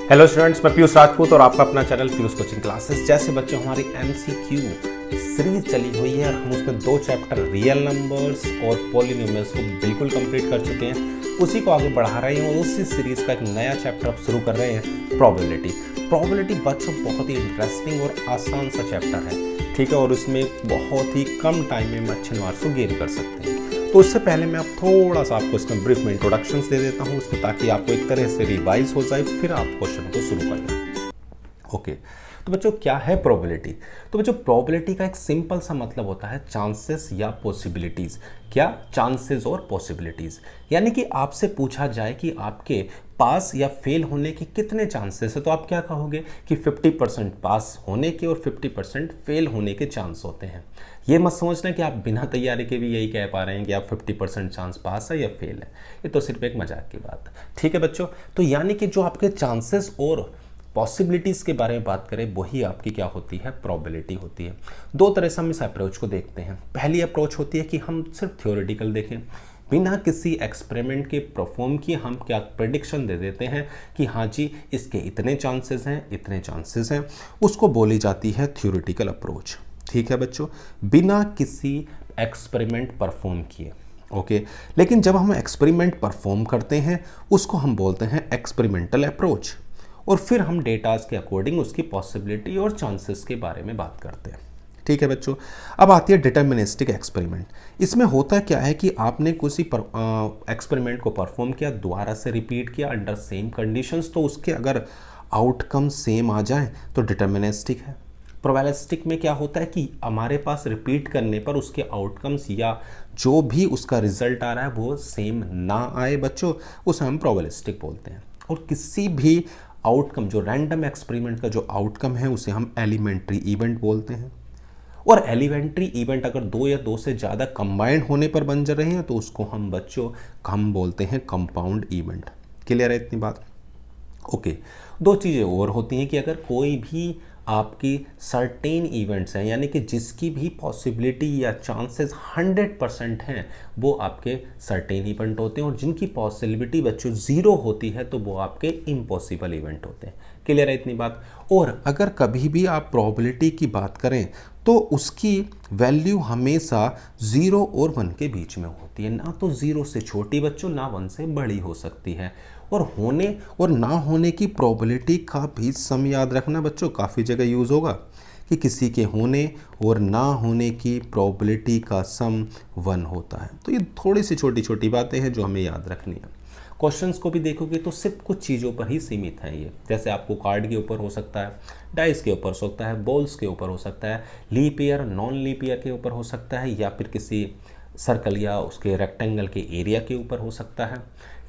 Hello students, मैं पीयूष राजपूत और आपका अपना चैनल पीयूष कोचिंग क्लासेस। जैसे बच्चों हमारी एमसीक्यू सीरीज चली हुई है और हम उसमें 2 चैप्टर रियल नंबर्स और पॉलिनोमियल्स को बिल्कुल कंप्लीट कर चुके हैं, उसी को आगे बढ़ा रहे हैं और उसी सीरीज का एक नया चैप्टर अब शुरू कर रहे हैं, प्रोबेबिलिटी। प्रोबेबिलिटी बच्चों बहुत ही इंटरेस्टिंग और आसान सा चैप्टर है, ठीक है, और उसमें बहुत ही कम टाइम में अच्छे मार्क्स को गेन कर सकते हैं। तो उससे पहले मैं अब थोड़ा सा आपको इसमें ब्रीफ में इंट्रोडक्शंस दे देता हूँ उसको, ताकि आपको एक तरह से रिवाइज हो जाए, फिर आप क्वेश्चन को शुरू करना। ओके, तो बच्चों क्या है प्रोबेबिलिटी? तो बच्चों प्रोबेबिलिटी का एक सिंपल सा मतलब होता है चांसेस या पॉसिबिलिटीज। क्या? चांसेस और पॉसिबिलिटीज। यानी कि आपसे पूछा जाए कि आपके पास या फेल होने के कितने चांसेस है, तो आप क्या कहोगे कि 50% पास होने के और 50% फेल होने के चांस होते हैं। ये मत समझना कि आप बिना तैयारी के भी यही कह पा रहे हैं कि आप 50% चांस पास है या फेल है। ये तो सिर्फ एक मजाक की बात है, ठीक है बच्चों। तो यानी कि जो आपके चांसेस और पॉसिबिलिटीज़ के बारे में बात करें, वही आपकी क्या होती है? प्रोबेबिलिटी होती है। 2 तरह से हम इस अप्रोच को देखते हैं। पहली अप्रोच होती है कि हम सिर्फ थ्योरेटिकल देखें, बिना किसी एक्सपेरिमेंट के परफॉर्म किए हम क्या प्रेडिक्शन दे देते हैं कि हाँ जी इसके इतने चांसेस हैं, इतने चांसेस हैं। उसको बोली जाती है थ्योरेटिकल अप्रोच, ठीक है बच्चों, बिना किसी एक्सपेरिमेंट परफॉर्म किए। ओके, लेकिन जब हम एक्सपेरिमेंट परफॉर्म करते हैं उसको हम बोलते हैं एक्सपेरिमेंटल अप्रोच, और फिर हम डेटाज के अकॉर्डिंग उसकी पॉसिबिलिटी और चांसेस के बारे में बात करते हैं, ठीक है बच्चों। अब आती है डिटर्मिनिस्टिक एक्सपेरिमेंट। इसमें होता क्या है कि आपने किसी एक्सपेरिमेंट को परफॉर्म किया, दोबारा से रिपीट किया अंडर सेम कंडीशंस, तो उसके अगर आउटकम सेम आ जाए तो डिटर्मिनिस्टिक है। प्रोबेबिलिस्टिक में क्या होता है कि हमारे पास रिपीट करने पर उसके आउटकम्स या जो भी उसका रिजल्ट आ रहा है वो सेम ना आए बच्चों, उसे हम प्रोबेबिलिस्टिक बोलते हैं। और किसी भी आउटकम, जो रैंडम एक्सपेरिमेंट का जो आउटकम है, उसे हम एलिमेंट्री इवेंट बोलते हैं। और एलिमेंट्री इवेंट अगर 2 या 2 से ज़्यादा कंबाइंड होने पर बन जा रहे हैं तो उसको हम बच्चों हम बोलते हैं कंपाउंड इवेंट। क्लियर है इतनी बात? ओके, 2 चीज़ें और होती हैं कि अगर कोई भी आपकी सर्टेन इवेंट्स हैं, यानी कि जिसकी भी पॉसिबिलिटी या चांसेस 100% हैं, वो आपके सर्टेन इवेंट होते हैं, और जिनकी पॉसिबिलिटी बच्चों 0 होती है तो वो आपके इम्पॉसिबल इवेंट होते हैं। क्लियर है इतनी बात? और अगर कभी भी आप प्रोबेबिलिटी की बात करें तो उसकी वैल्यू हमेशा 0 और 1 के बीच में होती है, ना तो 0 से छोटी बच्चों, ना 1 से बड़ी हो सकती है। और होने और ना होने की प्रोबेबिलिटी का भी सम याद रखना बच्चों, काफ़ी जगह यूज़ होगा कि किसी के होने और ना होने की प्रोबेबिलिटी का सम 1 होता है। तो ये थोड़ी सी छोटी छोटी बातें हैं जो हमें याद रखनी है। क्वेश्चंस को भी देखोगे तो सिर्फ कुछ चीज़ों पर ही सीमित है ये, जैसे आपको कार्ड के ऊपर हो सकता है, डाइस के ऊपर हो सकता है, बॉल्स के ऊपर हो सकता है, leap year non leap year के ऊपर हो सकता है, या फिर किसी सर्कल या उसके रेक्टेंगल के एरिया के ऊपर हो सकता है,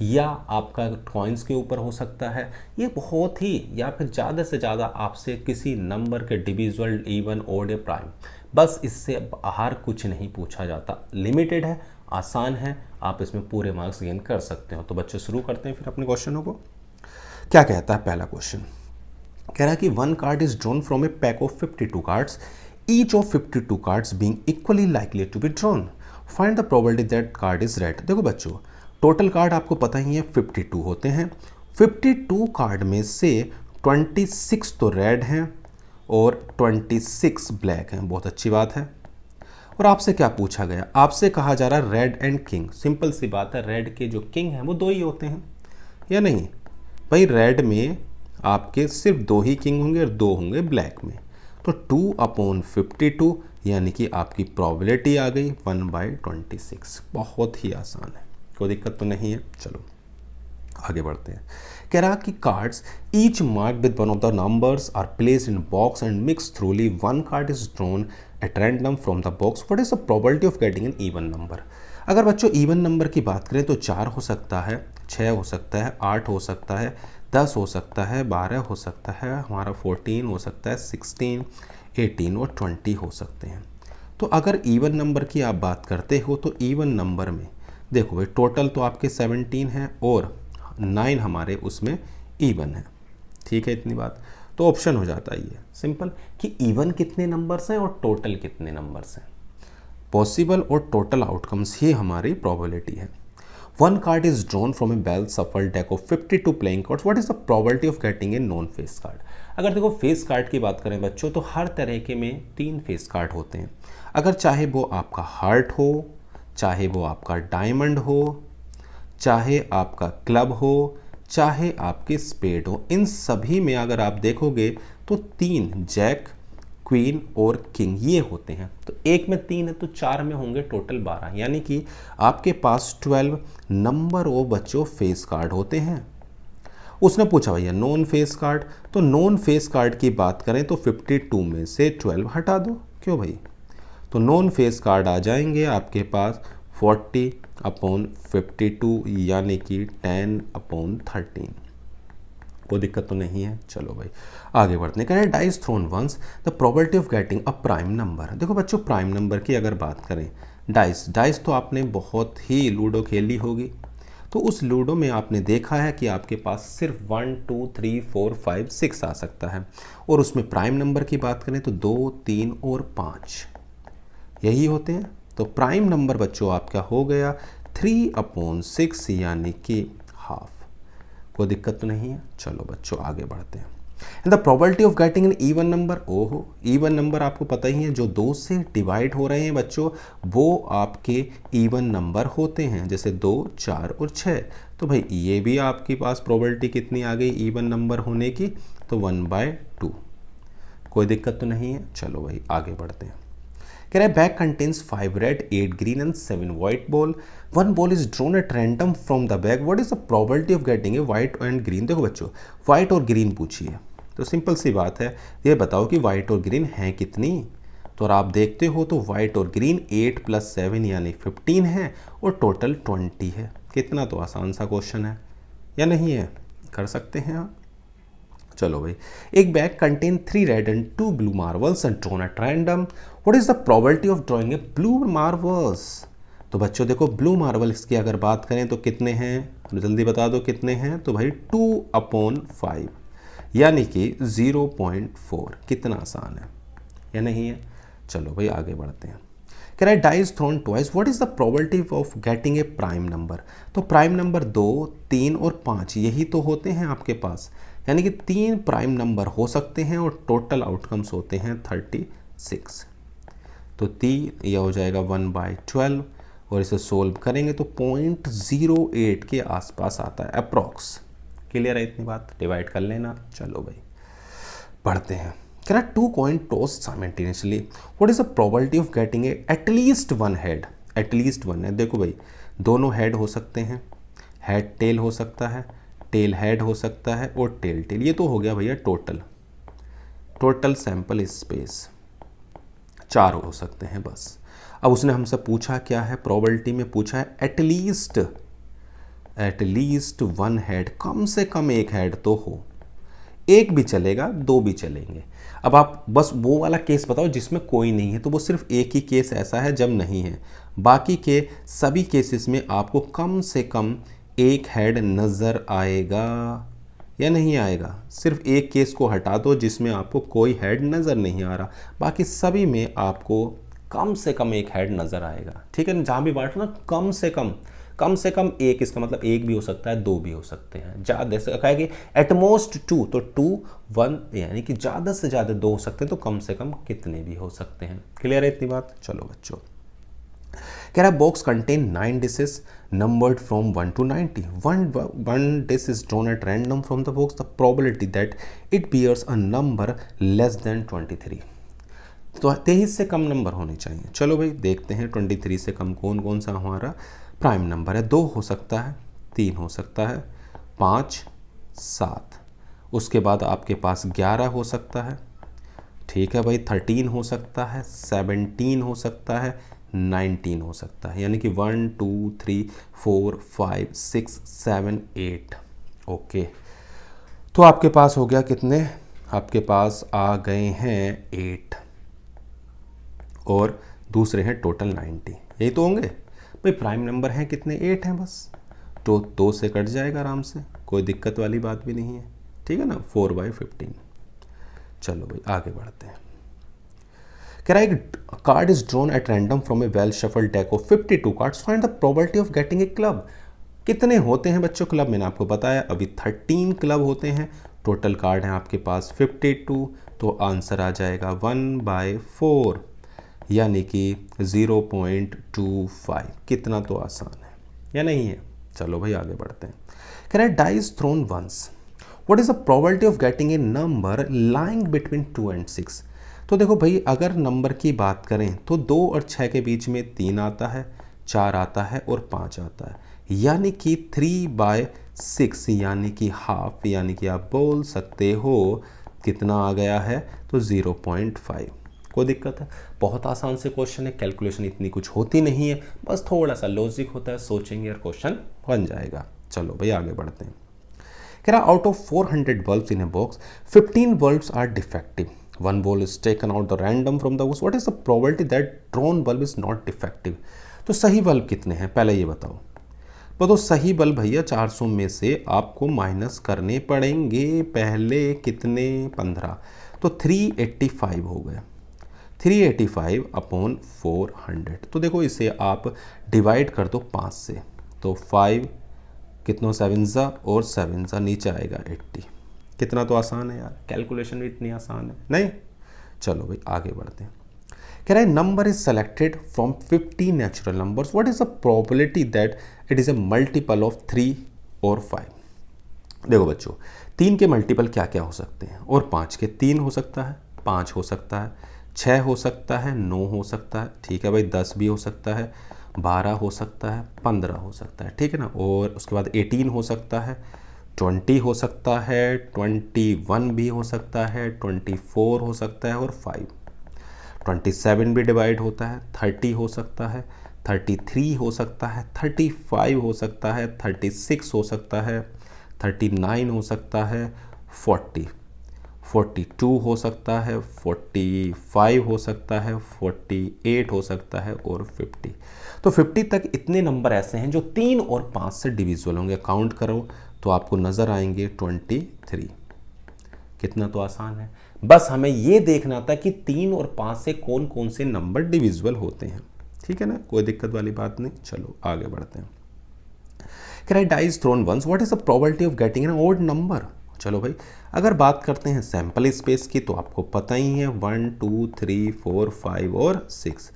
या आपका कॉइन्स के ऊपर हो सकता है। ये बहुत ही, या फिर ज़्यादा से ज़्यादा आपसे किसी नंबर के डिविजुअल, इवन, ऑड या प्राइम, बस इससे बाहर कुछ नहीं पूछा जाता। लिमिटेड है, आसान है, आप इसमें पूरे मार्क्स गेन कर सकते हो। तो बच्चे शुरू करते हैं फिर अपने क्वेश्चनों को। क्या कहता है पहला क्वेश्चन? कह रहा है कि 1 card is drawn from a pack of 52 cards, each of 52 cards being equally likely to be drawn, find the probability that card is red. देखो बच्चों, टोटल कार्ड आपको पता ही है 52 होते हैं। 52 कार्ड में से 26 तो रेड हैं और 26 ब्लैक हैं, बहुत अच्छी बात है। और आपसे क्या पूछा गया? आपसे कहा जा रहा है रेड एंड किंग। सिंपल सी बात है, रेड के जो किंग हैं वो 2 ही होते हैं, या नहीं भाई? रेड में आपके सिर्फ 2 ही किंग होंगे और 2 होंगे ब्लैक में। तो 2/52 यानी कि आपकी प्रोबेबिलिटी आ गई 1/26। बहुत ही आसान है, कोई दिक्कत तो नहीं है। चलो आगे बढ़ते हैं। कह रहा कि cards each mark with one of the numbers are placed in box and mix thoroughly 1 card is drawn at random from the box, what is the probability of getting an even number? अगर बच्चों even number की बात करें तो 4 हो सकता है, 6 हो सकता है, 8 हो सकता है, 10 हो सकता है, 12 हो सकता है, हमारा 14 हो सकता है, 16, 18 और 20 हो सकते हैं। तो अगर इवन नंबर की आप बात करते हो तो इवन नंबर में देखो भाई, टोटल तो आपके 17 हैं और 9 हमारे उसमें इवन है, ठीक है इतनी बात। तो ऑप्शन हो जाता है ये सिंपल कि इवन कितने नंबर्स हैं और टोटल कितने नंबर्स हैं। पॉसिबल और टोटल आउटकम्स ही हमारी प्रोबेबिलिटी है। One card is drawn from a well shuffled deck of 52 playing cards, what is the probability of getting a non face card. अगर देखो फेस कार्ड की बात करें बच्चों, तो हर तरह के में 3 फेस कार्ड होते हैं। अगर चाहे वो आपका हार्ट हो, चाहे वो आपका डायमंड हो, चाहे आपका क्लब हो, चाहे आपके स्पेड हो, इन सभी में अगर आप देखोगे तो 3 जैक, क्वीन और किंग ये होते हैं। तो एक में 3 है तो 4 में होंगे टोटल 12, यानी कि आपके पास 12 नंबर ऑफ बच्चों फेस कार्ड होते हैं। उसने पूछा भैया नॉन फेस कार्ड, तो नॉन फेस कार्ड की बात करें तो 52 में से 12 हटा दो, क्यों भाई, तो नॉन फेस कार्ड आ जाएंगे आपके पास 40/52 यानी कि 10/13। कोई दिक्कत तो नहीं है। चलो भाई आगे बढ़ते हैं। कह रहे हैं dice thrown once the probability of getting a prime number. देखो बच्चों प्राइम नंबर की अगर बात करें, डाइस तो आपने बहुत ही लूडो खेली होगी, तो उस लूडो में आपने देखा है कि आपके पास सिर्फ 1 2 3 4 5 6 आ सकता है, और उसमें प्राइम नंबर की बात करें तो 2 3 और 5 यही होते हैं। तो प्राइम नंबर बच्चों आपका हो गया 3/6 यानी कि हाफ। कोई दिक्कत तो नहीं है। चलो बच्चों आगे बढ़ते हैं। And the probability of getting an even number, ओहो इवन नंबर आपको पता ही है, जो 2 से डिवाइड हो रहे हैं बच्चों वो आपके इवन नंबर होते हैं, जैसे 2 4 और 6। तो भाई ये भी आपके पास प्रोबेबिलिटी कितनी आ गई इवन नंबर होने की, तो 1/2। कोई दिक्कत तो नहीं है। चलो भाई आगे बढ़ते हैं। कह रहा है bag contains 5 red 8 green and 7 white ball, one ball is drawn at random from the bag, what is the probability of getting a white and green. देखो बच्चों व्हाइट और ग्रीन पूछिए, तो सिंपल सी बात है, ये बताओ कि व्हाइट और ग्रीन हैं कितनी। तो आप देखते हो तो व्हाइट और ग्रीन 8 + 7 यानी 15 है, और टोटल 20 है। कितना तो आसान सा क्वेश्चन है, या नहीं है, कर सकते हैं आप। चलो भाई, एक bag contain 3 red and 2 blue marbles and drawn at random, what is the probability of drawing a blue marbles. तो बच्चों देखो ब्लू मार्बल्स की अगर बात करें तो कितने हैं, जल्दी बता दो कितने हैं, तो भाई 2/5 यानी कि 0.4। कितना आसान है, या नहीं है। चलो भाई आगे बढ़ते हैं। कह रहा है dice thrown twice, what is the probability of getting a prime number. तो प्राइम नंबर 2 3 और 5 यही तो होते हैं आपके पास, यानी कि 3 प्राइम नंबर हो सकते हैं और टोटल आउटकम्स होते हैं 36। तो 3 यह हो जाएगा 1/12, और इसे सोल्व करेंगे तो 0.08 के आसपास आता है अप्रॉक्स। क्लियर है इतनी बात, डिवाइड कर लेना। चलो भाई बढ़ते हैं। कह रहा 2 coin toss simultaneously, what is the probability of getting A at least 1 head. At least 1 है, देखो भाई दोनों हेड हो सकते हैं, हेड टेल हो सकता है, टेल हेड हो सकता है, और टेल टेल। ये तो हो गया भैया टोटल सैंपल स्पेस, 4 हो सकते हैं बस। अब उसने हमसे पूछा क्या है, प्रोबेबिलिटी में पूछा है एटलीस्ट 1 हेड, कम से कम एक हेड तो हो, एक भी चलेगा 2 भी चलेंगे। अब आप बस वो वाला केस बताओ जिसमें कोई नहीं है, तो वो सिर्फ एक ही केस ऐसा है जब नहीं है, बाकी के सभी केसेस में आपको कम से कम एक हेड नज़र आएगा या नहीं आएगा। सिर्फ एक केस को हटा दो जिसमें आपको कोई हेड नज़र नहीं आ रहा, बाकी सभी में आपको कम से कम एक हेड नज़र आएगा। ठीक है ना, जहाँ भी बांटो ना कम से कम एक, इसका मतलब एक भी हो सकता है 2 भी हो सकते हैं, ज़्यादा से कहा कि एटमोस्ट 2, तो 2 1 यानी कि ज़्यादा से ज़्यादा 2 हो सकते हैं, तो कम से कम कितने भी हो सकते हैं। क्लियर है इतनी बात। चलो बच्चों कह रहा है box contain 9 dishes numbered from 1 to 90, one dish is drawn at random from the box, the probability that it bears a number less than 23। तो 23 से कम नंबर होने चाहिए। चलो भाई देखते हैं 23 से कम कौन कौन सा हमारा प्राइम नंबर है। 2 हो सकता है, 3 हो सकता है, 5 7, उसके बाद आपके पास 11 हो सकता है, ठीक है भाई, 13 हो सकता है, 17 हो सकता है, 19 हो सकता है, यानी कि 1 2 3 4 5 6 7 8। ओके, तो आपके पास हो गया कितने, आपके पास आ गए हैं 8, और दूसरे हैं टोटल 90। यही तो होंगे भाई, प्राइम नंबर हैं कितने, 8 हैं बस, तो 2 से कट जाएगा आराम से, कोई दिक्कत वाली बात भी नहीं है। ठीक है ना, 4/15। चलो भाई आगे बढ़ते हैं। कह रहा है card is drawn at random from a well shuffled deck of 52 cards, find the probability of getting A club. कितने होते हैं बच्चों क्लब, मैंने आपको बताया अभी 13 क्लब होते हैं। टोटल कार्ड हैं आपके पास 52, तो आंसर आ जाएगा 1/4 यानी कि 0.25। कितना तो आसान है या नहीं है। चलो भाई आगे बढ़ते हैं। कह रहा है dice thrown once, what is the probability of getting a number lying between 2 and 6। तो देखो भाई अगर नंबर की बात करें तो 2 और 6 के बीच में 3 आता है, 4 आता है और 5 आता है, यानी कि 3/6 यानी कि हाफ, यानी कि आप बोल सकते हो कितना आ गया है तो 0.5। कोई दिक्कत है? बहुत आसान से क्वेश्चन है, कैलकुलेशन इतनी कुछ होती नहीं है, बस थोड़ा सा लॉजिक होता है, सोचेंगे और क्वेश्चन बन जाएगा। चलो भाई आगे बढ़ते हैं। कह रहा out of 400 bulbs in a box 15 bulbs are defective, one bulb is taken out the random from the box, what is the probability that drawn bulb is not defective। तो सही बल्ब कितने हैं पहले ये बताओ। तो सही बल्ब भैया 400 में से आपको माइनस करने पड़ेंगे, पहले कितने 15, तो 385 हो गए। 385 अपॉन 400, तो देखो इसे आप डिवाइड कर दो 5 से, तो 5 कितना 7 ज़ा और 7 ज़ा नीचे आएगा 80। कितना तो आसान है यार, कैलकुलेशन भी इतनी आसान है नहीं। चलो भाई आगे बढ़ते हैं। कह रहा है number is selected from 50 natural numbers, what is the probability that it is a multiple of 3 और 5। देखो बच्चों 3 के मल्टीपल क्या क्या हो सकते हैं, और 5 के 3 हो सकता है, 5 हो सकता है, 6 हो सकता है, 9 हो सकता है, ठीक है भाई 10 भी हो सकता है, 12 हो सकता है, 15 हो सकता है, ठीक है ना, और उसके बाद 18 हो सकता है, 20 हो सकता है, 21 भी हो सकता है, 24 हो सकता है और 5। 27 भी डिवाइड होता है, 30 हो सकता है, 33 हो सकता है, 35 हो सकता है, 36 हो सकता है, 39 हो सकता है, 42 हो सकता है, 45 हो सकता है, 48 हो सकता है और 50। तो 50 तक इतने नंबर ऐसे हैं जो 3 और 5 से डिविजिबल होंगे। काउंट करो तो आपको नज़र आएंगे 23। कितना तो आसान है, बस हमें ये देखना था कि 3 और 5 से कौन कौन से नंबर डिविजिबल होते हैं, ठीक है ना, कोई दिक्कत वाली बात नहीं। चलो आगे बढ़ते हैं। कह रहा है dice thrown once, what is the probability of getting an odd number. चलो भाई अगर बात करते हैं सैंपल स्पेस की तो आपको पता ही है 1 2 3 4 5 और 6।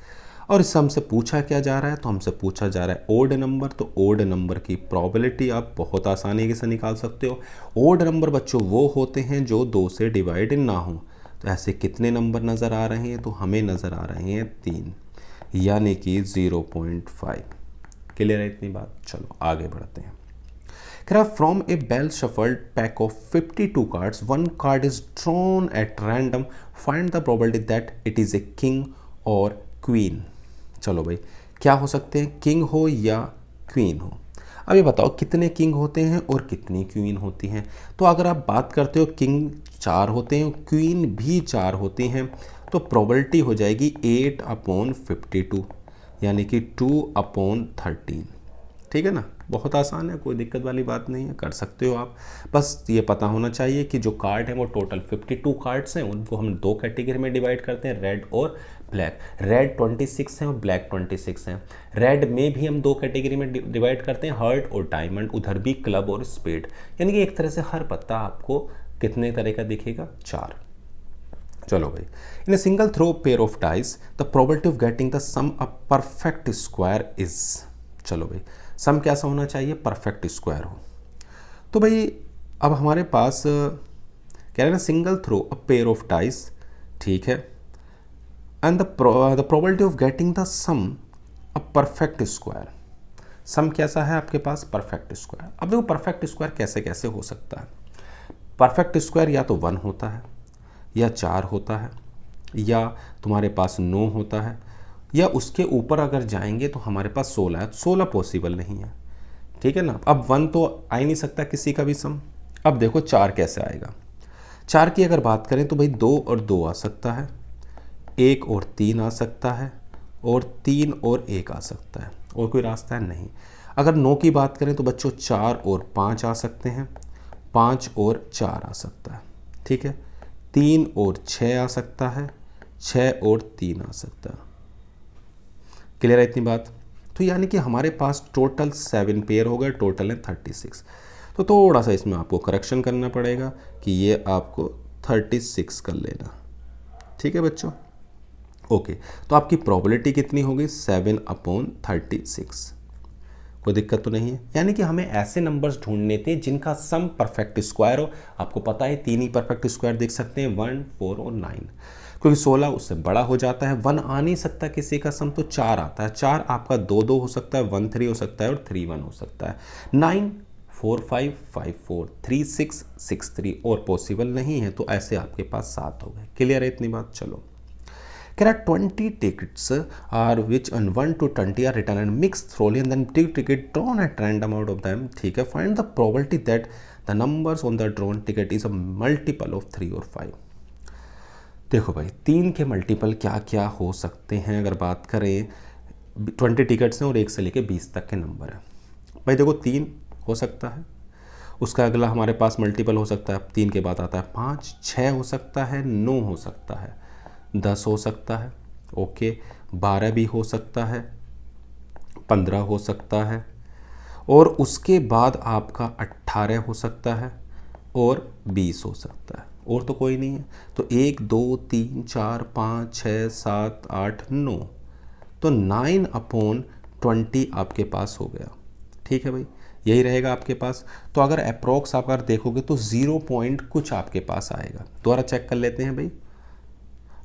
और इससे हमसे पूछा क्या जा रहा है, तो हमसे पूछा जा रहा है ओड नंबर। तो ओड नंबर की प्रोबेबिलिटी आप बहुत आसानी से निकाल सकते हो। ओड नंबर बच्चों वो होते हैं जो 2 से डिवाइड ना हो। तो ऐसे कितने नंबर नज़र आ रहे हैं, तो हमें नज़र आ रहे हैं 3, यानी कि 0.5। क्लियर है इतनी बात। चलो आगे बढ़ते हैं। From a well shuffled pack of 52 cards, 1 card is drawn at random, find the probability that it is a king और क्वीन। चलो भाई क्या हो सकते हैं, किंग हो या क्वीन हो। अब ये बताओ कितने किंग होते हैं और कितनी क्वीन होती हैं। तो अगर आप बात करते हो किंग 4 होते हैं, क्वीन भी 4 होती हैं, तो प्रोबेबिलिटी हो जाएगी 8/52 यानी कि 2/13। ठीक है ना, बहुत आसान है, कोई दिक्कत वाली बात नहीं है, कर सकते हो आप। बस ये पता होना चाहिए कि जो कार्ड है वो टोटल 52 कार्ड्स हैं, उनको हम 2 कैटेगरी में डिवाइड करते हैं, रेड और ब्लैक। रेड 26 हैं और ब्लैक 26 हैं। रेड में भी हम 2 कैटेगरी में डिवाइड करते हैं, हार्ट और डायमंड, उधर भी क्लब और स्पेड। यानी कि एक तरह से हर पत्ता आपको कितने तरह का दिखेगा, 4। चलो भाई, in a single throw pair of dice the probability of getting the sum a perfect square is. चलो भाई सम कैसा होना चाहिए, परफेक्ट स्क्वायर हो। तो भाई अब हमारे पास कह रहे हैं ना single throw a pair of dice, ठीक है, and the probability of getting the sum a perfect square. Sum कैसा है आपके पास, परफेक्ट स्क्वायर। अब देखो परफेक्ट स्क्वायर कैसे कैसे हो सकता है। परफेक्ट स्क्वायर या तो 1 होता है, या 4 होता है, या तुम्हारे पास 9 होता है, या उसके ऊपर अगर जाएंगे तो हमारे पास 16 है। 16 पॉसिबल नहीं है, ठीक है ना। अब 1 तो आ ही नहीं सकता किसी का भी सम। अब देखो 4 कैसे आएगा। 4 की अगर बात करें तो भाई 2 और 2 आ सकता है, 1 और 3 आ सकता है, और 3 और 1 आ सकता है, और कोई रास्ता है नहीं। अगर 9 की बात करें तो बच्चों 4 और 5 आ सकते हैं, 5 और 4 आ सकता है, ठीक है। 3 और 6 आ सकता है, 6 और 3 आ सकता है। क्लियर है इतनी बात। तो यानी कि हमारे पास टोटल 7 पेयर हो गए, टोटल है 36। तो थोड़ा सा इसमें आपको करेक्शन करना पड़ेगा कि ये आपको 36 कर लेना। ठीक है बच्चों, ओके। तो आपकी प्रोबेबिलिटी कितनी होगी, 7/36। कोई दिक्कत तो नहीं है। यानी कि हमें ऐसे नंबर्स ढूंढने थे जिनका सम परफेक्ट स्क्वायर हो। आपको पता है 3 ही परफेक्ट स्क्वायर देख सकते हैं, 1, 4 और 9, क्योंकि 16 उससे बड़ा हो जाता है। 1 आ नहीं सकता किसी का सम, तो 4 आता है। 4 आपका 2 2 हो सकता है, 1 3 हो सकता है और 3 1 हो सकता है। 9 4 5 5 4 3 6 6 3 और पॉसिबल नहीं है, तो ऐसे आपके पास 7 हो गए। क्लियर है इतनी बात? चलो, there are 20 tickets are which on 1 to 20 are written and mixed thoroughly and then ticket drawn at random out of them. ठीक है, find the probability that the numbers on the drawn ticket is a multiple of 3 or 5. देखो भाई, 3 के multiple क्या क्या हो सकते हैं। अगर बात करें 20 टिकट्स हैं और 1 से लेके 20 तक के नंबर हैं। भाई देखो, 3 हो सकता है, उसका अगला हमारे पास मल्टीपल हो सकता है, 3 के बाद आता है 5, 6 हो सकता है, 9 हो सकता है, 10 हो सकता है, ओके, 12 भी हो सकता है, 15 हो सकता है, और उसके बाद आपका 18 हो सकता है और 20 हो सकता है, और तो कोई नहीं है। तो 1 2 3 4 5 6 7 8 9, तो 9/20 आपके पास हो गया। ठीक है भाई, यही रहेगा आपके पास। तो अगर अप्रोक्स आप अगर देखोगे तो 0 पॉइंट कुछ आपके पास आएगा। दोबारा चेक कर लेते हैं भाई।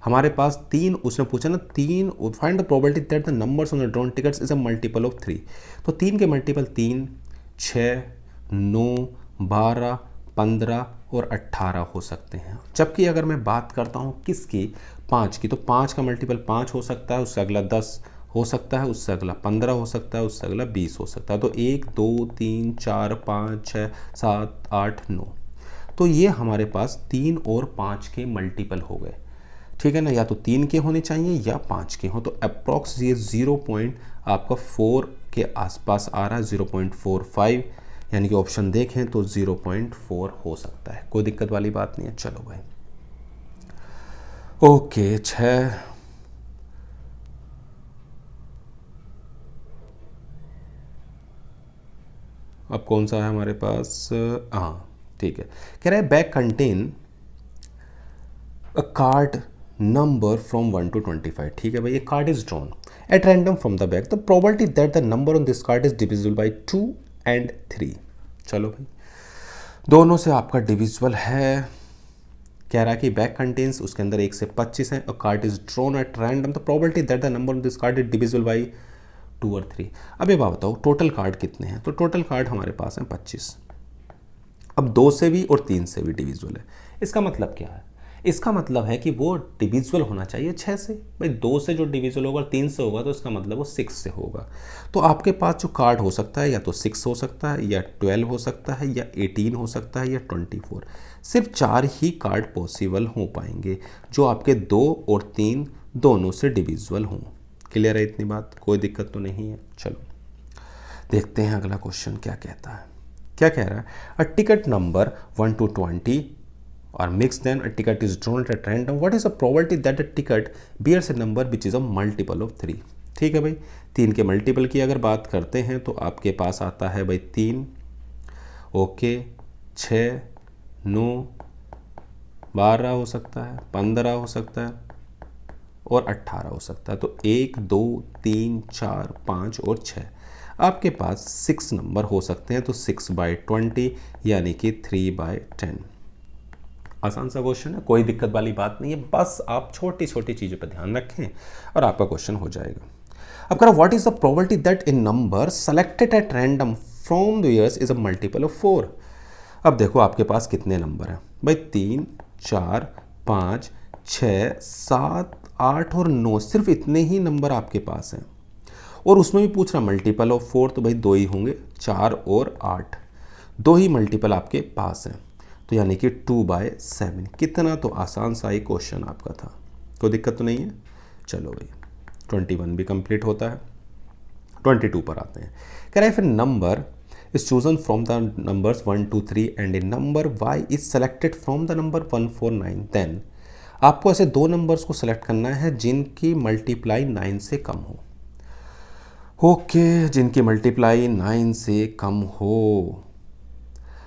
हमारे पास 3, उसने पूछा ना 3, find the probability that the numbers on the drawn tickets is a multiple of 3। तो 3 के मल्टीपल 3, 6, 9, 12, 15 और 18 हो सकते हैं। जबकि अगर मैं बात करता हूँ किसकी, 5 की, तो 5 का मल्टीपल 5 हो सकता है, उससे अगला 10 हो सकता है, उससे अगला 15 हो सकता है, उससे अगला 20 हो सकता है। तो 1 2 3 4 5 6 7 8 9, तो ये हमारे पास 3 और 5 के मल्टीपल हो गए। ठीक है ना, या तो 3 के होने चाहिए या 5 के हों। तो अप्रॉक्स ये 0 पॉइंट आपका 4 के आसपास आ रहा है, 0.45, यानी कि ऑप्शन देखें तो 0.4 हो सकता है। कोई दिक्कत वाली बात नहीं है। चलो भाई, ओके, 6, अब कौन सा है हमारे पास, हाँ ठीक है, कह रहा है bag contain a card number from 1 to 25। ठीक है भाई, एक card is drawn at random from the bag, the probability that the number on this card is divisible by 2 and 3। चलो भाई, दोनों से आपका डिविजिबल है। कह रहा है कि बैग कंटेन्स, उसके अंदर 1 से 25 है, और card is drawn at random, the probability that the number on this card is divisible by 2 और 3। अब ये बात बताओ, टोटल कार्ड कितने हैं? तो टोटल कार्ड हमारे पास हैं 25। अब 2 से भी और 3 से भी डिविजिबल है। इसका मतलब क्या है? इसका मतलब है कि वो डिविजिबल होना चाहिए 6 से। भाई 2 से जो डिविजिबल होगा 3 से होगा, तो इसका मतलब वो 6 से होगा। तो आपके पास जो कार्ड हो सकता है, या तो 6 हो सकता है, या 12 हो सकता है, या 18 हो सकता है, या 24। सिर्फ 4 ही कार्ड पॉसिबल हो पाएंगे जो आपके 2 और 3 दोनों से डिविजिबल हों। क्लियर है इतनी बात? कोई दिक्कत तो नहीं है। चलो देखते हैं अगला क्वेश्चन क्या कहता है। क्या कह रहा है? A ticket number 1 to 20 or mixed, then a ticket is drawn at random. What is the probability that the ticket bears a number which is a multiple of 3? ठीक है भाई, 3 के मल्टीपल की अगर बात करते हैं तो आपके पास आता है भाई 3, ओके, 6, 9, 12 हो सकता है, 15 हो सकता है और 18 हो सकता है। तो 1 2 3 4 5 और 6, आपके पास 6 नंबर हो सकते हैं। तो 6/20 यानी कि 3/10। आसान सा क्वेश्चन है, कोई दिक्कत वाली बात नहीं है। बस आप छोटी छोटी चीज़ों पर ध्यान रखें और आपका क्वेश्चन हो जाएगा। अब कह what is the probability that in number selected at random from the years is a multiple of 4। अब देखो आपके पास कितने नंबर हैं भाई, 3 4 5 6 7 8 और 9, सिर्फ इतने ही नंबर आपके पास हैं। और उसमें भी पूछ रहा मल्टीपल ऑफ 4, तो भाई 2 ही होंगे, 4 और 8, 2 ही मल्टीपल आपके पास हैं। तो यानी कि 2/7। कितना तो आसान सा ही क्वेश्चन आपका था, कोई दिक्कत तो नहीं है। चलो भाई, 21 भी कंप्लीट होता है। 22 पर आते हैं। कह रहा है फिर number is chosen from the numbers 1 2 3 and a number y is selected from the number 1 4 9। Then आपको ऐसे 2 नंबर्स को सेलेक्ट करना है जिनकी मल्टीप्लाई 9 से कम हो। ओके, जिनकी मल्टीप्लाई 9 से कम हो।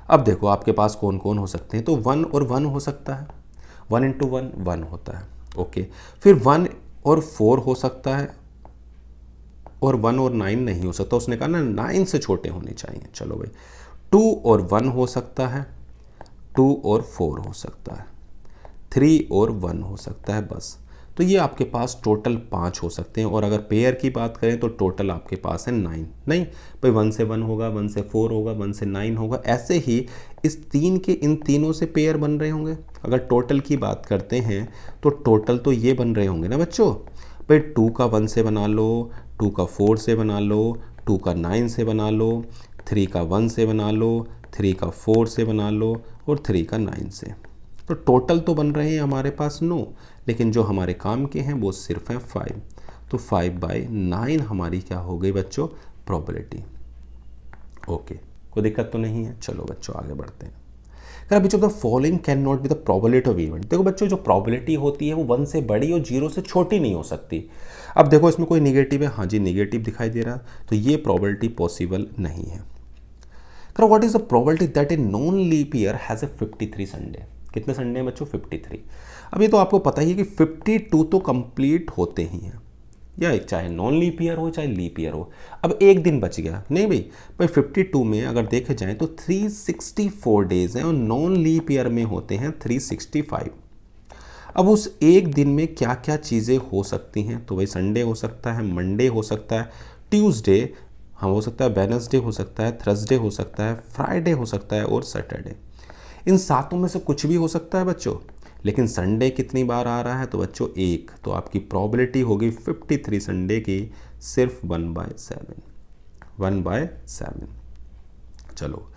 अब देखो आपके पास कौन कौन हो सकते हैं, तो 1 और 1 हो सकता है, 1 इंटू 1 1 होता है। ओके, फिर 1 और 4 हो सकता है, और 1 और 9 नहीं हो सकता, उसने कहा ना 9 से छोटे होने चाहिए। चलो भाई, 2 और 1 हो सकता है, 2 और 4 हो सकता है, 3 और 1 हो सकता है, बस। तो ये आपके पास टोटल 5 हो सकते हैं। और अगर पेयर की बात करें तो टोटल आपके पास है 9। नहीं भाई, 1 से 1 होगा, 1 से 4 होगा, 1 से 9 होगा, ऐसे ही इस 3 के इन तीनों से पेयर बन रहे होंगे। अगर टोटल की बात करते हैं तो टोटल तो ये बन रहे होंगे ना बच्चों। भाई 2 का 1 से बना लो, 2 का 4 से बना लो, 2 का 9 से बना लो, 3 का 1 से बना लो, 3 का 4 से बना लो, और 3 का 9 से। तो टोटल तो बन रहे हैं हमारे पास 9, लेकिन जो हमारे काम के हैं वो सिर्फ हैं 5। तो 5/9 हमारी क्या हो गई बच्चों, प्रोबेबिलिटी। ओके, कोई दिक्कत तो नहीं है। चलो बच्चों आगे बढ़ते हैं। अगर which of the following can not be the probability of event. देखो बच्चों, जो प्रोबेबिलिटी होती है वो 1 से बड़ी और 0 से छोटी नहीं हो सकती। अब देखो इसमें कोई निगेटिव है, हाँ जी निगेटिव दिखाई दे रहा है, तो ये प्रोबेबिलिटी पॉसिबल नहीं है। करो what is the probability that a non leap year has a 53 Sunday. कितने संडे हैं बच्चों, 53। अब ये तो आपको पता ही है कि 52 तो कंप्लीट होते ही हैं, या चाहे नॉन लीप ईयर हो चाहे लीप ईयर हो। अब एक दिन बच गया, नहीं भाई 52 में अगर देखे जाए तो 364 डेज हैं, और नॉन लीप ईयर में होते हैं 365। अब उस एक दिन में क्या क्या चीज़ें हो सकती हैं, तो भाई संडे हो सकता है, मंडे हो सकता है, ट्यूसडे हाँ हो सकता है, वेडनेसडे हो सकता है, थर्सडे हो सकता है, फ्राइडे हो सकता है, और सैटरडे। इन सातों में से कुछ भी हो सकता है बच्चों, लेकिन संडे कितनी बार आ रहा है, तो बच्चों एक। तो आपकी प्रोबेबिलिटी होगी 53 संडे की सिर्फ 1/7, 1/7। चलो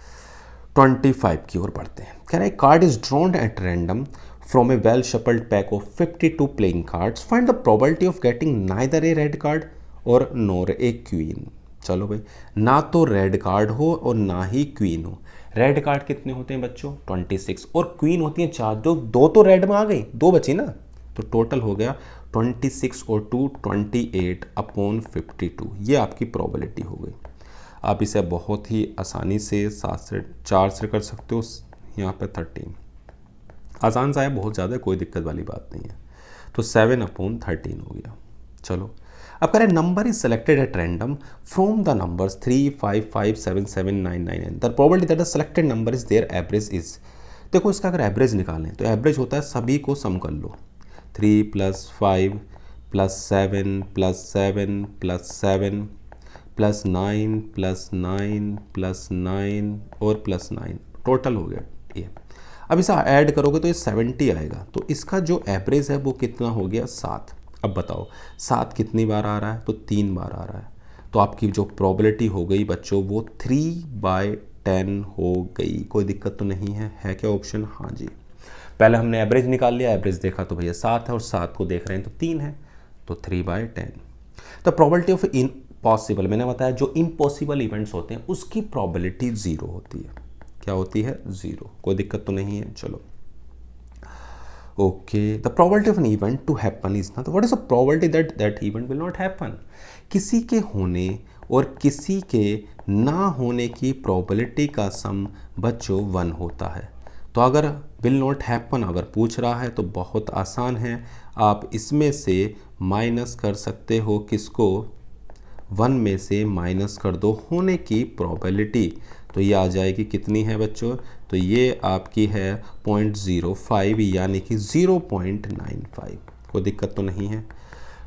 25 की ओर बढ़ते हैं। कह रहे card is drawn at random from a well shuffled pack of 52 playing cards, find the probability of getting neither A red card और नॉर ए क्वीन। चलो भाई, ना तो रेड कार्ड हो और ना ही क्वीन हो। रेड कार्ड कितने होते हैं बच्चों, 26, और क्वीन होती हैं 4, जो 2 तो रेड में आ गई, 2 बची ना, तो टोटल हो गया 26 और 2 28/52। ये आपकी प्रोबेबिलिटी हो गई। आप इसे बहुत ही आसानी से 7 से 4 से कर सकते हो, यहाँ पे 13 आसान सा है, बहुत ज़्यादा कोई दिक्कत वाली बात नहीं है। तो 7/13 हो गया। चलो अब कह रहे number is selected at random from the numbers 3, 5, 5, 7, 7, 9, 9 the probability that the selected number is there average is. देखो इसका अगर एवरेज निकालें तो एवरेज होता है, सभी को सम कर लो, 3 + 5 + 7 + 7 + 7 + 9 + 9 + 9 और +9, टोटल हो गया ये। अब इसे ऐड करोगे तो ये 70 आएगा। तो इसका जो एवरेज है वो कितना हो गया, 7। अब बताओ 7 कितनी बार आ रहा है, तो 3 बार आ रहा है। तो आपकी जो प्रोबेबिलिटी हो गई बच्चों वो 3/10 हो गई। कोई दिक्कत तो नहीं है क्या ऑप्शन, हाँ जी। पहले हमने एवरेज निकाल लिया, एवरेज देखा तो भैया 7 है, और 7 को देख रहे हैं तो 3 है, तो 3/10। तो प्रोबेबिलिटी ऑफ इम्पॉसिबल, मैंने बताया जो इम्पॉसिबल इवेंट्स होते हैं उसकी प्रोबेबिलिटी 0 होती है। क्या होती है, 0। कोई दिक्कत तो नहीं है। चलो okay, the probability of an event to happen is not, what is the probability that that event will not happen. किसी के होने और किसी के ना होने की प्रोबेबिलिटी का सम बच्चों 1 होता है। तो अगर विल नॉट हैपन अगर पूछ रहा है तो बहुत आसान है, आप इसमें से माइनस कर सकते हो, किसको, 1 में से माइनस कर दो होने की प्रोबेबिलिटी, तो ये आ जाएगी कितनी है बच्चों, तो ये आपकी है 0.05 यानी कि 0.95। कोई दिक्कत तो नहीं है,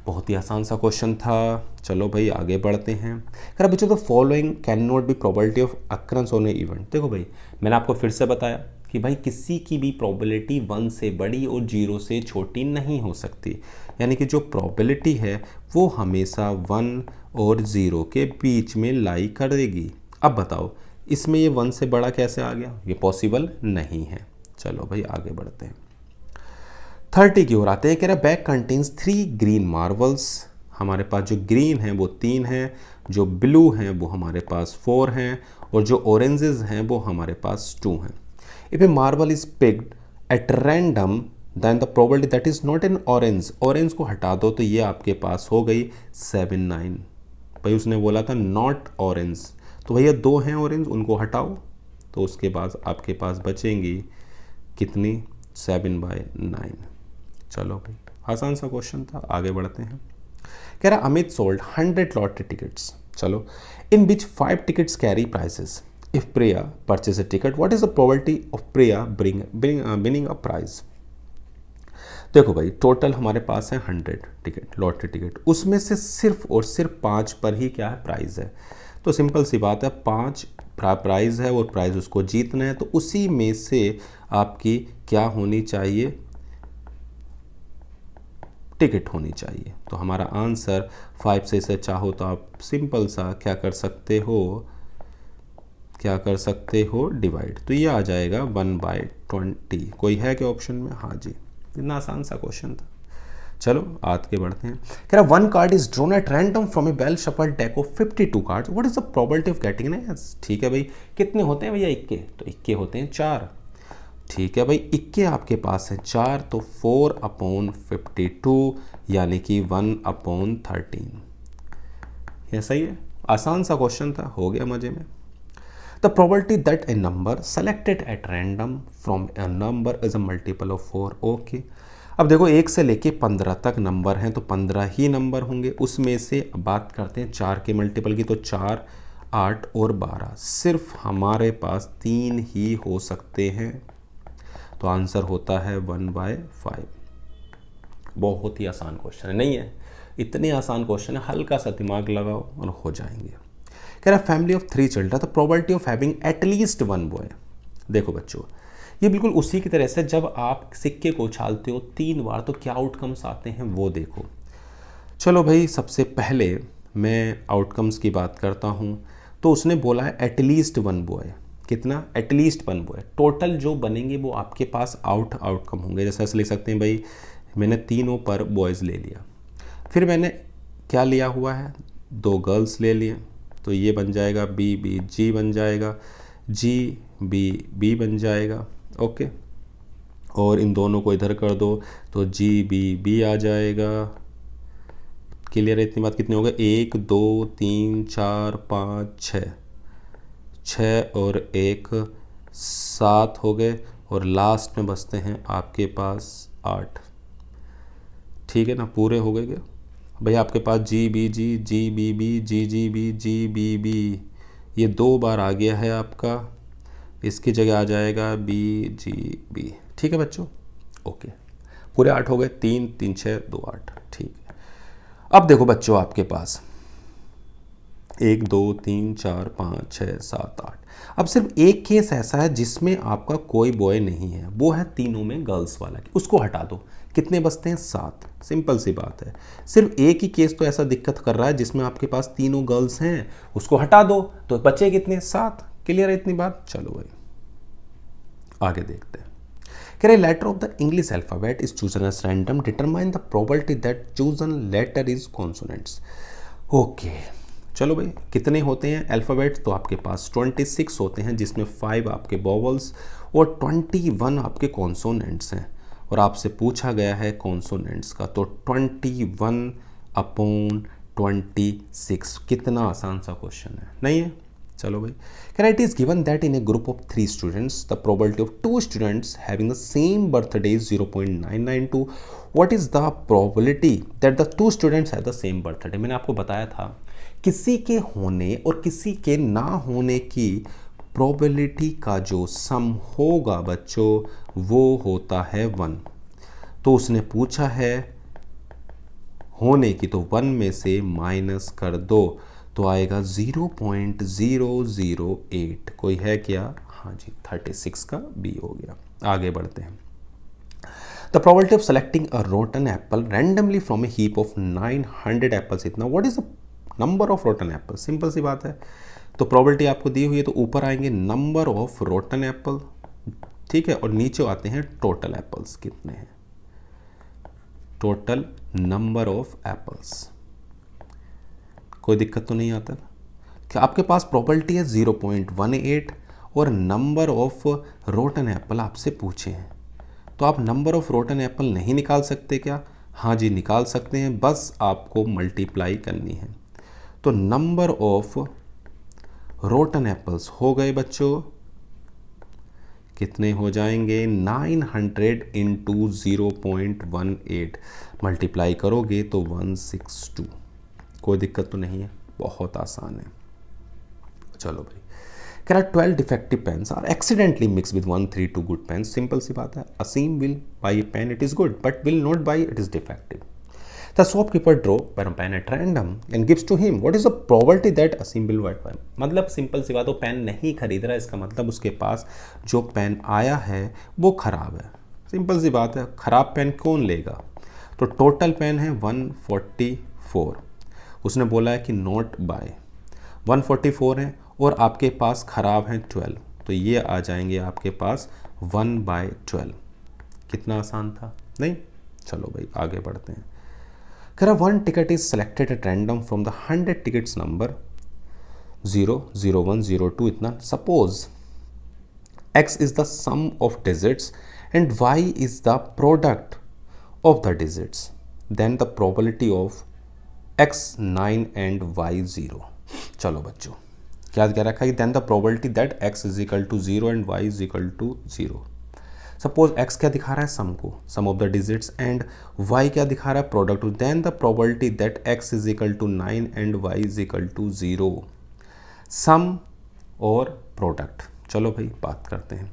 बहुत ही आसान सा क्वेश्चन था। चलो भाई आगे बढ़ते हैं। अगर बच्चों the following can not be probability of अक्रंस on A event. देखो भाई मैंने आपको फिर से बताया कि भाई किसी की भी प्रोबेबिलिटी 1 से बड़ी और 0 से छोटी नहीं हो सकती, यानी कि जो प्रोबेबिलिटी है वो हमेशा 1 और 0 के बीच में लाई कर देगी। अब बताओ इसमें ये 1 से बड़ा कैसे आ गया, ये पॉसिबल नहीं है। चलो भाई आगे बढ़ते हैं, 30 की ओर आते हैं। कह रहा है बैग कंटेन्स 3 ग्रीन मार्बल्स। हमारे पास जो ग्रीन है वो 3 हैं, जो ब्लू हैं वो हमारे पास 4 हैं, और जो ऑरेंजेस हैं वो हमारे पास 2 हैं। If a marble is picked at random then the probability that is not an orange, orange को हटा दो तो ये आपके पास हो गई 7, 9। भाई उसने बोला था नॉट ऑरेंज, तो भैया 2 हैं ऑरेंज, उनको हटाओ, तो उसके बाद आपके पास बचेंगी कितनी, 7/9। चलो भाई आसान सा क्वेश्चन था, आगे बढ़ते हैं। कह रहा अमित सोल्ड 100 लॉटरी टिकट्स, चलो, in which 5 tickets carry prizes, if Priya purchase a ticket what is the probability of Priya winning a prize. देखो भाई टोटल हमारे पास है 100 टिकट, लॉटरी टिकट, उसमें से सिर्फ और सिर्फ 5 पर ही क्या है, प्राइज़ है। तो सिंपल सी बात है, 5 प्राइज़ है और प्राइज़ उसको जीतना है, तो उसी में से आपकी क्या होनी चाहिए, टिकट होनी चाहिए। तो हमारा आंसर 5 से चाहो तो आप सिंपल सा क्या कर सकते हो, डिवाइड, तो ये आ जाएगा 1/20। कोई है क्या ऑप्शन में, हाँ जी, इतना आसान सा क्वेश्चन था। चलो आगे बढ़ते हैं। कह रहा 1 card is drawn at random from a well shuffled deck of 52 cards, what is the probability of getting N S. ठीक है भाई, कितने होते हैं भैया, इक्के, तो इक्के होते हैं 4। ठीक है भाई, इक्के आपके पास है 4, तो 4/52 यानी कि 1/13। यह सही है, आसान सा क्वेश्चन था, हो गया मजे में। The probability that A number selected at random from A number is a multiple of 4। Okay, अब देखो 1 से लेके 15 तक नंबर हैं, तो 15 ही नंबर होंगे, उसमें से अब बात करते हैं 4 के मल्टीपल की, तो 4, 8 और 12, सिर्फ हमारे पास 3 ही हो सकते हैं, तो आंसर होता है 1/5। बहुत ही आसान क्वेश्चन है, नहीं है, इतने आसान क्वेश्चन है, हल्का सा दिमाग लगाओ और हो जाएंगे। कह रहा family of 3 children, the probability of having at least 1 boy. देखो बच्चों, ये बिल्कुल उसी की तरह से जब आप सिक्के को उछालते हो 3 बार तो क्या आउटकम्स आते हैं वो देखो। चलो भाई, सबसे पहले मैं आउटकम्स की बात करता हूँ, तो उसने बोला है एटलीस्ट 1 बॉय, कितना, एटलीस्ट 1 बॉय, टोटल जो बनेंगे वो आपके पास आउटकम होंगे। जैसे ऐसे लिख सकते हैं भाई, मैंने तीनों पर बॉयज़ ले लिया, फिर मैंने क्या लिया हुआ है, 2 गर्ल्स ले लिए, तो ये बन जाएगा बी बी जी बन जाएगा, जी बी बी बन जाएगा। ओके, और इन दोनों को इधर कर दो तो जी बी बी आ जाएगा। क्लियर है इतनी बात, कितने हो गए, 1 2 3 4 5 6, 6 और 1 7 हो गए, और लास्ट में बचते हैं आपके पास 8। ठीक है ना, पूरे हो गए क्या भैया, आपके पास G B G, G B B, G G B, G B B, ये 2 बार आ गया है आपका, इसकी जगह आ जाएगा बी जी बी। ठीक है बच्चों, ओके, पूरे 8 हो गए, 3 3 6 2 8। ठीक है, अब देखो बच्चों, आपके पास 1 2 3 4 5 6 7 8, अब सिर्फ एक केस ऐसा है जिसमें आपका कोई बॉय नहीं है, वो है तीनों में गर्ल्स वाला, उसको हटा दो, कितने बचते हैं, 7। सिंपल सी बात है, सिर्फ एक ही केस तो ऐसा दिक्कत कर रहा है जिसमें आपके पास तीनों गर्ल्स हैं, उसको हटा दो तो बचे कितने, 7। क्लियर है इतनी बात, चलो भाई आगे देखते हैं। कह रहे letter of the English alphabet is chosen as random, determine the probability that chosen letter is consonants. Okay, चलो भाई, कितने होते हैं अल्फ़ाबेट्स, तो आपके पास 26 होते हैं, जिसमें 5 आपके वोवल्स और 21 आपके कॉन्सोनेंट्स हैं, और आपसे पूछा गया है कॉन्सोनेंट्स का, तो 21/26, कितना आसान सा क्वेश्चन है, नहीं है। चलो भाई, कह रहा it is given that in A group of 3 students the probability of 2 students having the same birthday is 0.992, what is the probability that the 2 students have the same birthday. मैंने आपको बताया था किसी के होने और किसी के ना होने की प्रोबेबिलिटी का जो सम होगा बच्चों वो होता है 1। तो उसने पूछा है होने की, तो 1 में से माइनस कर दो तो आएगा 0.008। कोई है क्या, हाँ जी, 36 का बी हो गया। आगे बढ़ते हैं। The probability of selecting a rotten apple randomly from a heap of 900 apples इतना, what is the number of rotten apple. Simple सी बात है, तो प्रोबेबिलिटी आपको दी हुई है, तो ऊपर आएंगे नंबर ऑफ रोटन एप्पल, ठीक है, और नीचे आते हैं टोटल एप्पल्स कितने हैं, टोटल नंबर ऑफ एप्पल्स। कोई दिक्कत तो नहीं आता कि आपके पास प्रोबेबिलिटी है 0.18 और नंबर ऑफ रोटन एप्पल आपसे पूछे हैं, तो आप नंबर ऑफ रोटन एप्पल नहीं निकाल सकते क्या, हाँ जी निकाल सकते हैं, बस आपको मल्टीप्लाई करनी है। तो नंबर ऑफ रोटन एप्पल्स हो गए बच्चों, कितने हो जाएंगे 900 इंटू 0.18 मल्टीप्लाई करोगे तो 162। कोई दिक्कत तो नहीं है, बहुत आसान है। चलो भाई, कह रहा 12 defective pens are accidentally mix with 132 good pens. Simple सी बात है, Aseem will buy a pen it is good but will not buy it is defective. The shopkeeper draw a pen at random and gives to him. What is the probability that Asim will buy pen? मतलब simple सी बात, वो pen नहीं खरीद रहा है, इसका मतलब उसके पास जो पेन आया है वो ख़राब है। सिंपल सी बात है, ख़राब पेन कौन लेगा? तो टोटल पेन है 144, उसने बोला है कि नोट बाय 144 है और आपके पास ख़राब है 12, तो ये आ जाएंगे आपके पास 1/12। कितना आसान था नहीं? चलो भाई आगे बढ़ते हैं। कह रहा 1 ticket is selected at random from the 100 tickets number 0, 01, 02 इतना। Suppose x is the sum of digits and y is the product of the digits, then the probability of x 9 and y 0। चलो बच्चों, क्या कह रखा है? then the probability that x is equal to 0 and y is equal to 0। Suppose x क्या दिखा रहा है? सम को, sum of the digits, and y क्या दिखा रहा है? Product. Then the probability that x is equal to 9 and y is equal to 0। Sum और प्रोडक्ट। चलो भाई बात करते हैं।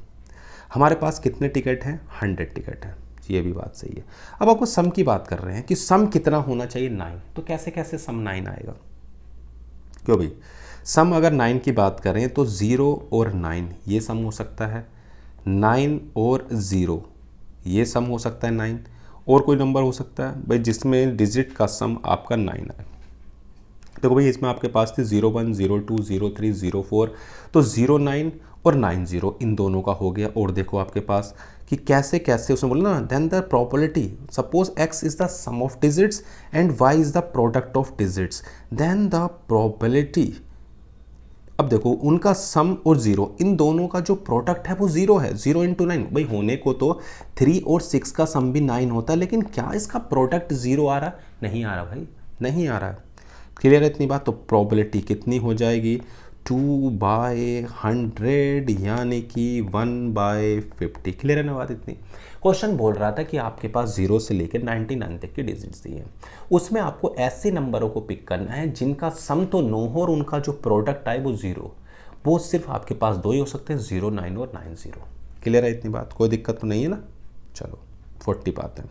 हमारे पास कितने टिकट हैं? 100 टिकट हैं, ये भी बात सही है। अब आपको सम की बात कर रहे हैं कि सम कितना होना चाहिए? 9। तो कैसे कैसे सम 9 आएगा? क्यों भाई, सम अगर 9 की बात करें तो 0 और 9 ये सम हो सकता है, 9 और 0 ये सम हो सकता है 9, और कोई नंबर हो सकता है भाई जिसमें डिजिट का सम आपका 9 आए। देखो भाई इसमें आपके पास थे 01, 02, 03, 04, तो 09 और 90 इन दोनों का हो गया। और देखो आपके पास कि कैसे कैसे उसने बोला ना, then the probability, suppose x is the sum of digits and y is the product of digits, then the probability. अब देखो उनका सम और 0, इन दोनों का जो प्रोडक्ट है वो 0 है। 0 इंटू 9 भाई, होने को तो 3 और 6 का सम भी 9 होता है, लेकिन क्या इसका प्रोडक्ट 0 आ रहा? नहीं आ रहा भाई, नहीं आ रहा है। क्लियर है इतनी बात? तो प्रोबेबिलिटी कितनी हो जाएगी? 2/100 यानी कि 1/50। क्लियर है ना बात इतनी? क्वेश्चन बोल रहा था कि आपके पास 0 से लेकर 99 तक की डिजिट्स दी हैं, उसमें आपको ऐसे नंबरों को पिक करना है जिनका सम तो 9 हो और उनका जो प्रोडक्ट आए वो 0। वो सिर्फ आपके पास 2 ही हो सकते हैं, 0, 9 और 90। क्लियर है इतनी बात? कोई दिक्कत तो नहीं है ना? चलो 40 पाते हैं।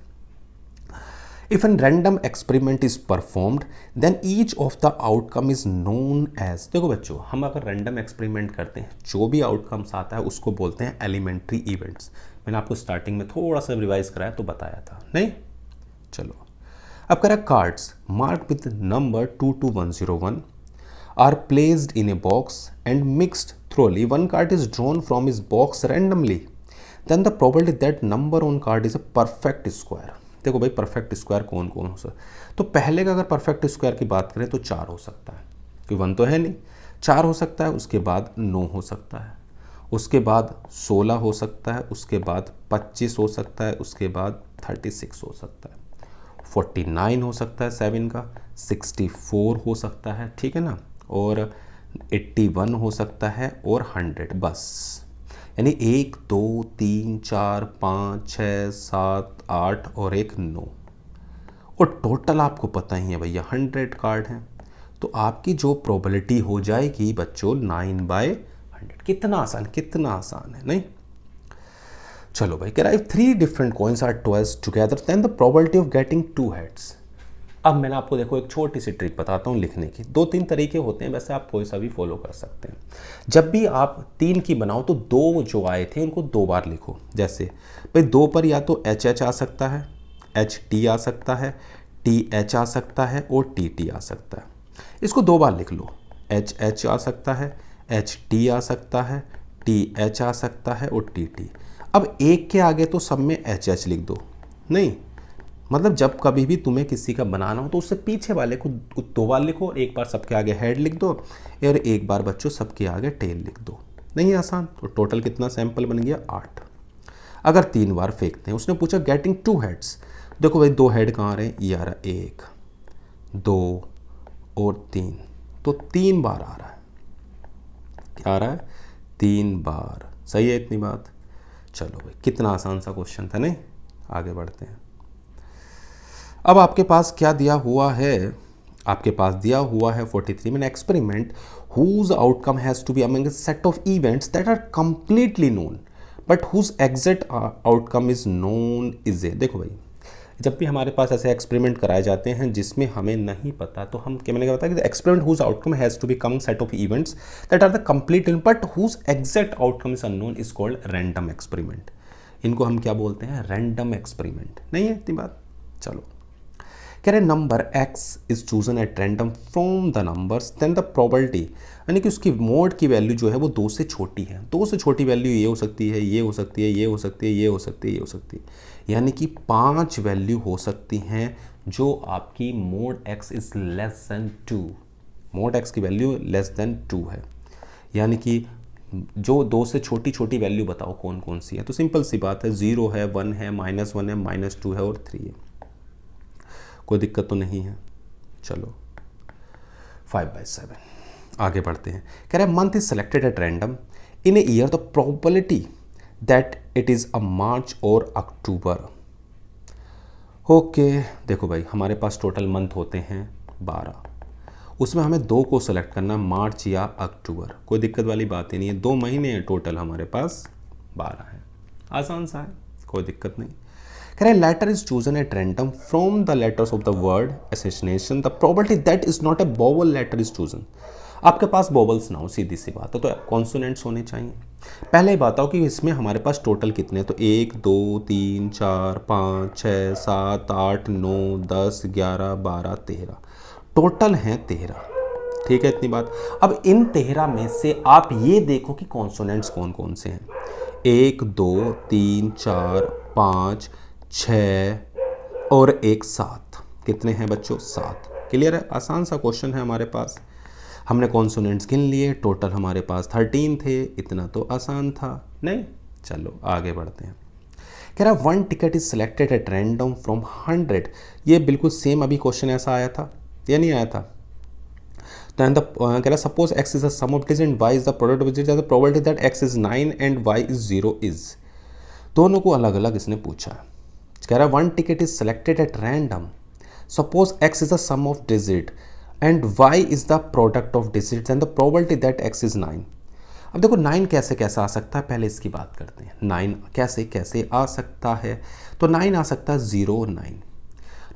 If a random experiment is performed, then each of the outcome is known as। देखो बच्चों, हम अगर रैंडम एक्सपेरिमेंट करते हैं, जो भी आउटकम्स आता है उसको बोलते हैं एलिमेंट्री इवेंट्स। मैंने आपको स्टार्टिंग में थोड़ा सा रिवाइज कराया तो बताया था नहीं? चलो अब कह रहा है cards mark with number 2 to 101 are placed in a box and mixed thoroughly. One card is drawn from is box randomly, then the probability that number on card is a perfect square. देखो भाई perfect square कौन कौन हो सकता है? तो पहले का अगर परफेक्ट स्क्वायर की बात करें तो 4 हो सकता है, क्योंकि 1 तो है नहीं, 4 हो सकता है। उसके बाद 9 हो सकता है, उसके बाद 16 हो सकता है, उसके बाद 25 हो सकता है, उसके बाद 36 हो सकता है, 49 हो सकता है 7 का, 64 हो सकता है, ठीक है ना, और 81 हो सकता है और 100। बस यानी 1, 2, 3, 4, 5, 6, 7, 8 और एक 9, और टोटल आपको पता ही है भैया 100 कार्ड हैं। तो आपकी जो प्रोबेबिलिटी हो जाएगी बच्चों 9/100। कितना आसान, कितना आसान है नहीं? चलो भाई, कह रहा है 3 different coins are twice together then the probability of getting 2 heads. अब मैंने आपको देखो एक छोटी सी ट्रिक बताता हूँ लिखने की। 2-3 तरीके होते हैं, वैसे आप कोई सा भी फॉलो कर सकते हैं। जब भी आप 3 की बनाओ तो 2 जो आए थे उनको 2 बार लिखो। जैसे भाई 2 पर या तो HH आ सकता है, HT आ सकता है, TH आ सकता है और TT आ सकता है। इसको 2 बार लिख लो। HH आ सकता है, HT आ सकता है, TH आ सकता है और TT। अब एक के आगे तो सब में HH लिख दो। नहीं, मतलब जब कभी भी तुम्हें किसी का बनाना हो तो उससे पीछे वाले को 2 बार लिखो, एक बार सबके आगे हेड लिख दो और एक बार बच्चों सबके आगे टेल लिख दो। नहीं आसान? तो टोटल कितना सैंपल बन गया? 8। अगर 3 बार फेंकते हैं, उसने पूछा गेटिंग 2 हेड्स। देखो भाई 2 हेड कहाँ रहे? ये आ रहा 1, 2 और 3। तो 3 बार आ रहा है। क्या आ रहा है? 3 बार। सही है इतनी बात? चलो भाई, कितना आसान सा क्वेश्चन था नहीं? आगे बढ़ते हैं। अब आपके पास क्या दिया हुआ है? आपके पास दिया हुआ है 43 में experiment whose outcome has to be among a set of events that are completely known but whose exact outcome is known is a। देखो भाई, जब भी हमारे पास ऐसे एक्सपेरिमेंट कराए जाते हैं जिसमें हमें नहीं पता, तो हम क्या, मैंने क्या बताया कि experiment whose outcome has to be among set of events that are the complete but whose exact outcome is unknown is called random experiment। इनको हम क्या बोलते हैं? Random experiment. नहीं है इतनी बात? चलो, कह रहे number x is chosen at random from the numbers then the probability, यानी कि उसकी मोड की वैल्यू जो है वो 2 से छोटी है। 2 से छोटी वैल्यू ये हो सकती है, ये हो सकती है, ये हो सकती है, ये हो सकती है, ये हो सकती है, यानी कि 5 वैल्यू हो सकती हैं जो आपकी mode x is less than 2। Mode x की वैल्यू लेस देन 2 है, यानी कि जो 2 से छोटी छोटी वैल्यू बताओ कौन कौन सी है? तो सिंपल सी बात है, 0 है, 1 है, -1 है, -2 है और 3 है। कोई दिक्कत तो नहीं है? चलो 5/7 आगे बढ़ते हैं। कह रहे month is selected at random in a year, the probability that it is a March और अक्टूबर। ओके, देखो भाई, हमारे पास टोटल मंथ होते हैं 12, उसमें हमें 2 को सेलेक्ट करना, मार्च या अक्टूबर। कोई दिक्कत वाली बात ही नहीं है, 2 महीने हैं टोटल, हमारे पास 12 है। आसान सा है, कोई दिक्कत नहीं। कह रहे letter is chosen at random from the letters of the word association, the probability that is not a vowel letter is chosen. आपके पास वोवल्स ना हो, सीधी सी बात है, तो कॉन्सोनेंट्स होने चाहिए। पहले ही बताओ कि इसमें हमारे पास टोटल कितने हैं? तो 1 2 3 4 5 6 7 8 9 10 11 12 13, टोटल हैं 13। ठीक है इतनी बात? अब इन 13 में से आप ये देखो कि कॉन्सोनेंट्स कौन कौन से हैं। 1 2 3 4 5 6 और 1 7, कितने हैं बच्चों? 7। क्लियर है? आसान सा क्वेश्चन है हमारे पास। हमने कॉन्सोनेंट्स गिन लिए, टोटल हमारे पास 13 थे, इतना तो आसान था नहीं? चलो आगे बढ़ते हैं। कह रहा 1 ticket is selected eight random from 100। ये बिल्कुल सेम अभी क्वेश्चन ऐसा आया था या नहीं आया था? तो कह रहा suppose x is the sum of digit and y is the product of digit, the probability that x is 9 and y is 0 is. दोनों को अलग अलग इसने पूछा है। कह रहा 1 ticket is selected at random, suppose x is the sum of digit and y is the product of digits and the probability that x is 9। अब देखो 9 कैसे कैसे आ सकता है, पहले इसकी बात करते हैं। 9 कैसे कैसे आ सकता है? तो 9 आ सकता है 0 और 9,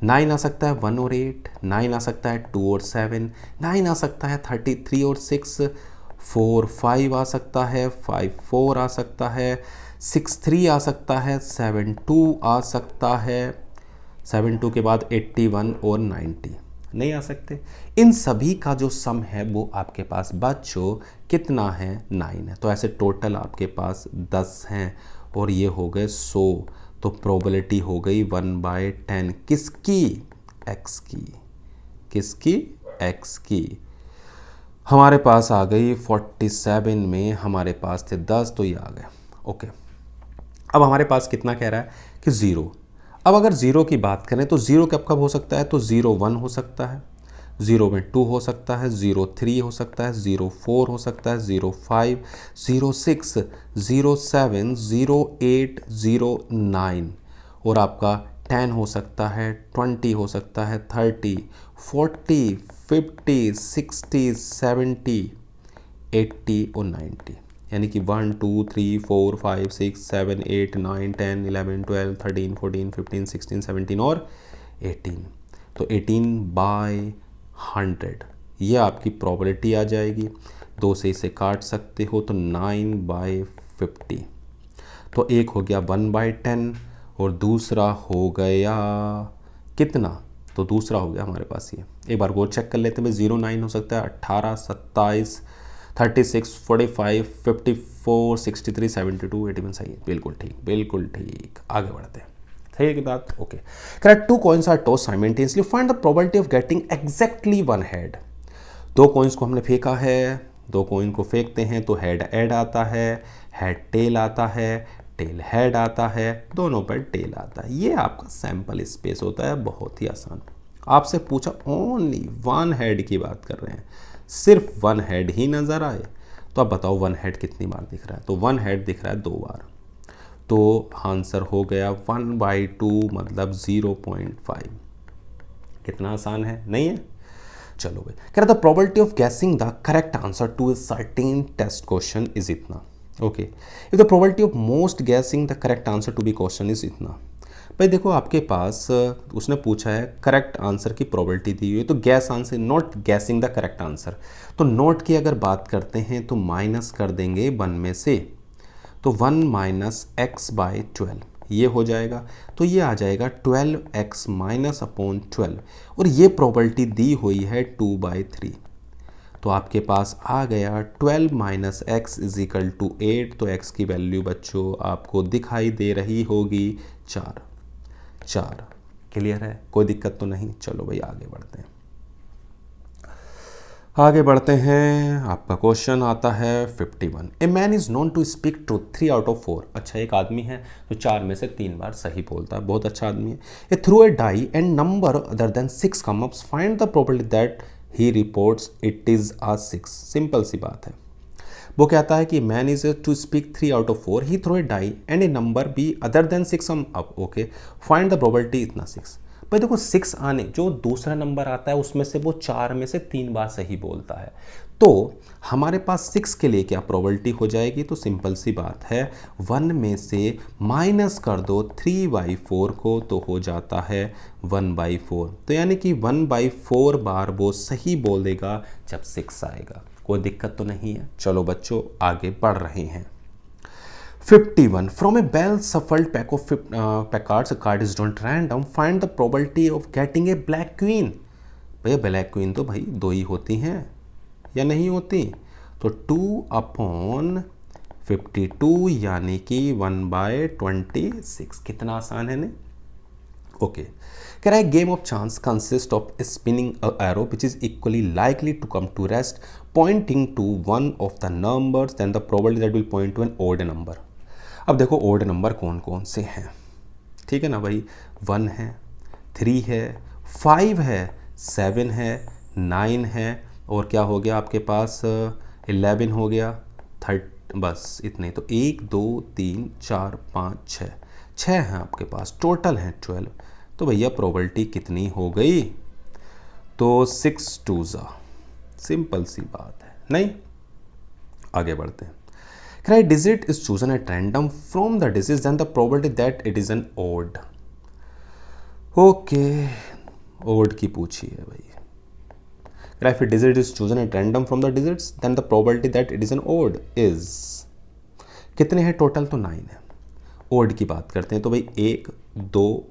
9 आ सकता है 1 और 8, 9 आ सकता है 2 और 7, 9 आ सकता है 33 और 6, 4 5 आ सकता है, 5 4 आ सकता है, 6 3 आ सकता है, 7 2 आ सकता है, 7 2 के बाद 81 और 90 नहीं आ सकते। इन सभी का जो सम है वो आपके पास बच्चों कितना है? 9 है। तो ऐसे टोटल आपके पास 10 हैं और ये हो गए 100। तो प्रोबेबिलिटी हो गई 1/10 किसकी? x की। किसकी? x की। हमारे पास आ गई 47 में हमारे पास थे 10, तो ये आ गए। ओके, अब हमारे पास कितना कह रहा है कि 0। अब अगर 0 की बात करें तो 0 कब कब हो सकता है? तो 0 1 हो सकता है, 0 में 2 हो सकता है, 0 3 हो सकता है, 0 4 हो सकता है, 0 5 0 6 0 7 0 8 0 9 और आपका 10 हो सकता है, 20 हो सकता है, 30 40 50 60 70 80 और 90, यानी कि 1 2 3 4 5 6 7 8 9 10 11 12 13 14 15 16 17 और 18। तो 18/100 ये आपकी प्रोबेबिलिटी आ जाएगी। 2 से इसे काट सकते हो तो 9/50। तो एक हो गया 1/10 और दूसरा हो गया कितना? तो दूसरा हो गया हमारे पास ये, एक बार और चेक कर लेते हैं। 0 9 हो सकता है, 18 27 36 45 54 63 72 81। सही है, बिल्कुल ठीक, बिल्कुल ठीक। आगे बढ़ते हैं। सही है कि बात? Okay. Correct. 2 coins are toss simultaneously, find the probability of getting exactly 1 head. 2 coins को हमने फेंका है, 2 कॉइन को फेंकते हैं तो हेड हेड आता है, हेड टेल आता है, टेल हेड आता है, दोनों पर टेल आता है। ये आपका सैंपल स्पेस होता है, बहुत ही आसान। आपसे पूछा ओनली 1 हेड की बात कर रहे हैं, सिर्फ वन हेड ही नज़र आए, तो अब बताओ वन हेड कितनी बार दिख रहा है? तो वन हेड दिख रहा है 2 बार, तो आंसर हो गया 1/2 मतलब 0.5। कितना आसान है, नहीं है? चलो भाई, कह रहा था probability of guessing the correct answer to a certain test question is इतना। Okay, if the probability of most guessing the correct answer to be question is इतना। भाई देखो आपके पास उसने पूछा है करेक्ट आंसर की प्रोबेबिलिटी दी हुई है, तो guess answer, not guessing the correct answer. तो नोट की अगर बात करते हैं तो माइनस कर देंगे 1 में से, तो 1 माइनस एक्स बाई 12 ये हो जाएगा, तो ये आ जाएगा 12x माइनस अपॉन 12, और ये प्रोबेबिलिटी दी हुई है 2/3। तो आपके पास आ गया 12 minus x is equal to 8, तो x की वैल्यू बच्चों आपको दिखाई दे रही होगी 4। क्लियर है, कोई दिक्कत तो नहीं? चलो भाई आगे बढ़ते हैं। आपका क्वेश्चन आता है 51। A man is known to speak truth 3 out of 4। अच्छा, एक आदमी है जो 4 में से 3 बार सही बोलता है, बहुत अच्छा आदमी है। A throw a die and number other than 6 come ups, find the probability that he reports it is a 6। Simple सी बात है। वो कहता है कि man is to speak 3 out of 4, he throw a die and a number be other than 6 come up, okay, find the probability इतना 6। भाई देखो 6 आने, जो दूसरा नंबर आता है उसमें से वो 4 में से 3 बार सही बोलता है, तो हमारे पास 6 के लिए क्या प्रोबेबिलिटी हो जाएगी? तो सिंपल सी बात है, 1 में से माइनस कर दो 3/4 को, तो हो जाता है 1/4। तो यानी कि 1/4 बार वो सही बोल देगा जब 6 आएगा। कोई दिक्कत तो नहीं है? चलो बच्चों आगे बढ़ रहे हैं। 51 from a well shuffled pack of cards, a card is drawn random, find the probability of getting a black queen. भैया ब्लैक क्वीन तो भाई 2 ही होती हैं या नहीं होती? तो 2/52 यानी कि 1/26। कितना आसान है नहीं? ओके, कह रहा है game of chance consist of spinning arrow which is equally likely to come to rest pointing to one of the numbers, then the probability that will point to an odd number. अब देखो odd number कौन कौन से हैं, ठीक है ना भाई? 1 है, 3 है, 5 है, 7 है, 9 है, और क्या हो गया आपके पास 11 हो गया, 30, बस इतने। तो 1 2 3 4 5 6 हैं आपके पास, टोटल हैं 12। तो भैया प्रोबेबिलिटी कितनी हो गई? तो 6 2 सिंपल सी बात है, नहीं? आगे बढ़ते हैं। Cry digit is chosen at random from the digits then the probability that it is an odd. Okay, odd की पूछी है भाई। Cry if digit is chosen at random from the digits then the probability that it is an odd is, कितने हैं total? तो 9 है। Odd की बात करते हैं तो भाई 1 2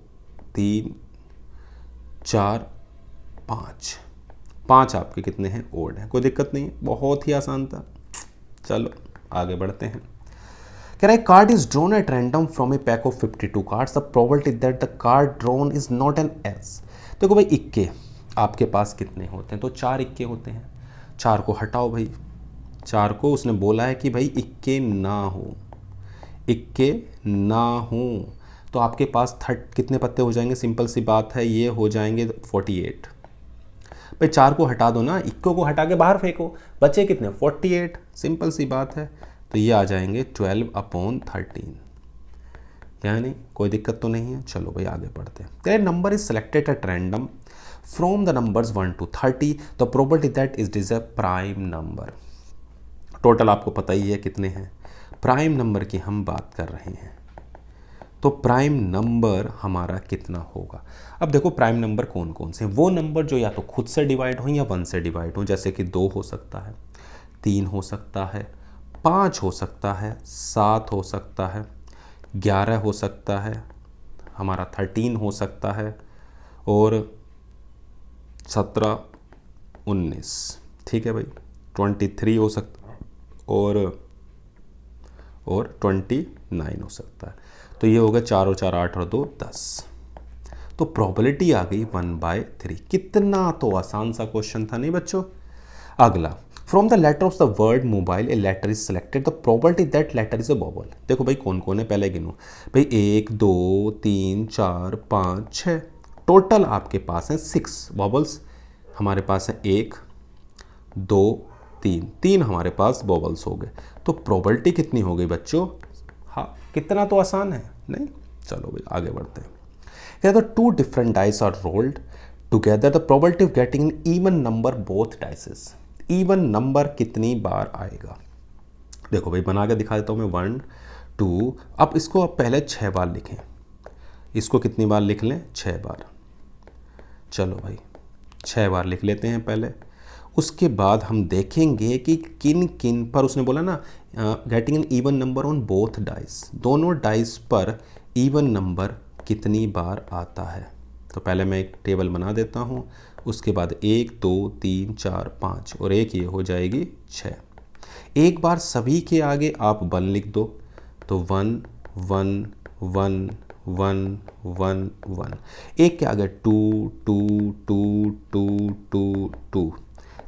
3 4 5 आपके कितने हैं? ओड है। कोई दिक्कत नहीं, बहुत ही आसान था। चलो आगे बढ़ते हैं। कह रहा है card is drawn at random from a pack of 52 cards, the probability that the card drawn is not N S. देखो भाई इक्के आपके पास कितने होते हैं? तो 4 इक्के होते हैं। 4 को हटाओ भाई, 4 को उसने बोला है कि भाई इक्के ना हो, इक्के ना हो, तो आपके पास कितने पत्ते हो जाएंगे? सिंपल सी बात है, ये हो जाएंगे 48। भाई 4 को हटा दो ना, इक्को को हटा के बाहर फेंको, बचे कितने? 48। सिंपल सी बात है, तो ये आ जाएंगे 12/13। यानी कोई दिक्कत तो नहीं है? चलो भाई आगे बढ़ते हैं। That number is selected at random from the numbers 1 to 30, the probability that is a prime number. Total आपको पता ही है कितने हैं, प्राइम नंबर की हम बात कर रहे हैं। तो प्राइम नंबर हमारा कितना होगा? अब देखो प्राइम नंबर कौन कौन से? वो नंबर जो या तो खुद से डिवाइड हो या 1 से डिवाइड हो, जैसे कि 2 हो सकता है, 3 हो सकता है, 5 हो सकता है, 7 हो सकता है, 11 हो सकता है, हमारा 13 हो सकता है, और 17 19, ठीक है भाई, 23 हो सकता है, और 29 हो सकता है। तो ये होगा 4 और 4 8 और 2 10। तो प्रोबेबिलिटी आ गई 1/3। कितना तो आसान सा क्वेश्चन था नहीं बच्चों? अगला, from the letter of the word mobile a letter is selected, the probability that letter is a vowel. देखो भाई कौन कौन है, पहले गिनो भाई, 1 2 3 4 5 6, टोटल आपके पास है 6 वोवल्स। हमारे पास है 1 2 3, 3 हमारे पास बॉबल्स हो गए। तो प्रोबेबिलिटी कितनी हो गई बच्चों? हाँ, कितना तो आसान है नहीं। चलो भाई आगे बढ़ते हैं। कहते हैं 2 different dice are rolled together, the probability of getting an even number both dices. Even number कितनी बार आएगा? देखो भाई बना के दिखा देता हूँ मैं। 1 2, अब इसको आप पहले 6 बार लिखें। इसको कितनी बार लिख लें? 6 बार। चलो भाई 6 बार लिख लेते हैं पहले। उसके बाद हम देखेंगे कि किन किन पर, उसने बोला ना getting an even number on both dice, दोनों डाइस पर इवन नंबर कितनी बार आता है। तो पहले मैं एक टेबल बना देता हूँ। उसके बाद 1 2 3 4 5 और एक ये हो जाएगी 6। एक बार सभी के आगे आप 1 लिख दो, तो 1 1 1 1 1 1। एक के आगे 2 2 2 2 2 2,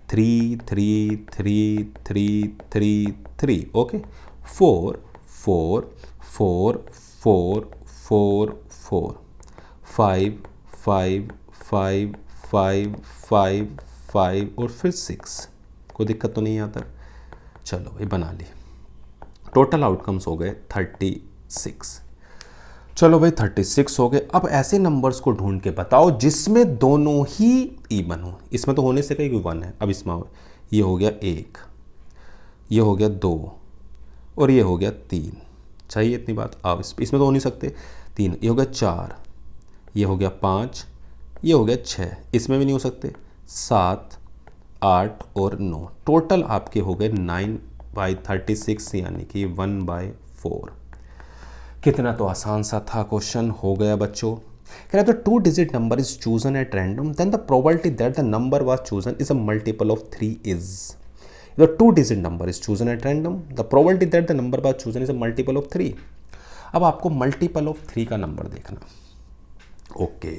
3 3 3 3 3 3, ओके। 4 4 4 4 4 4, 5 5 5 5 5 5 और फिर 6। कोई दिक्कत तो नहीं आता? चलो भाई बना ली। टोटल आउटकम्स हो गए 36। चलो भाई 36 हो गए। अब ऐसे नंबर्स को ढूंढ के बताओ जिसमें दोनों ही इवन हो। इसमें तो होने से कहीं 1 है। अब इसमें ये हो गया 1, ये हो गया 2 और ये हो गया 3। चाहिए इतनी बात? अब इसमें तो हो नहीं सकते। 3, ये हो गया 4, ये हो गया 5, ये हो गया 6। इसमें भी नहीं हो सकते। 7 8 और 9। टोटल आपके हो गए 9/36 यानी कि 1/4। कितना तो आसान सा था क्वेश्चन, हो गया बच्चों। कह रहा था 2 digit number is chosen at random, then the probability that the number was chosen is a multiple of 3 is. The 2 digit number is chosen at random, the probability that the number was chosen is a multiple of 3। अब आपको multiple of 3 का number देखना। Okay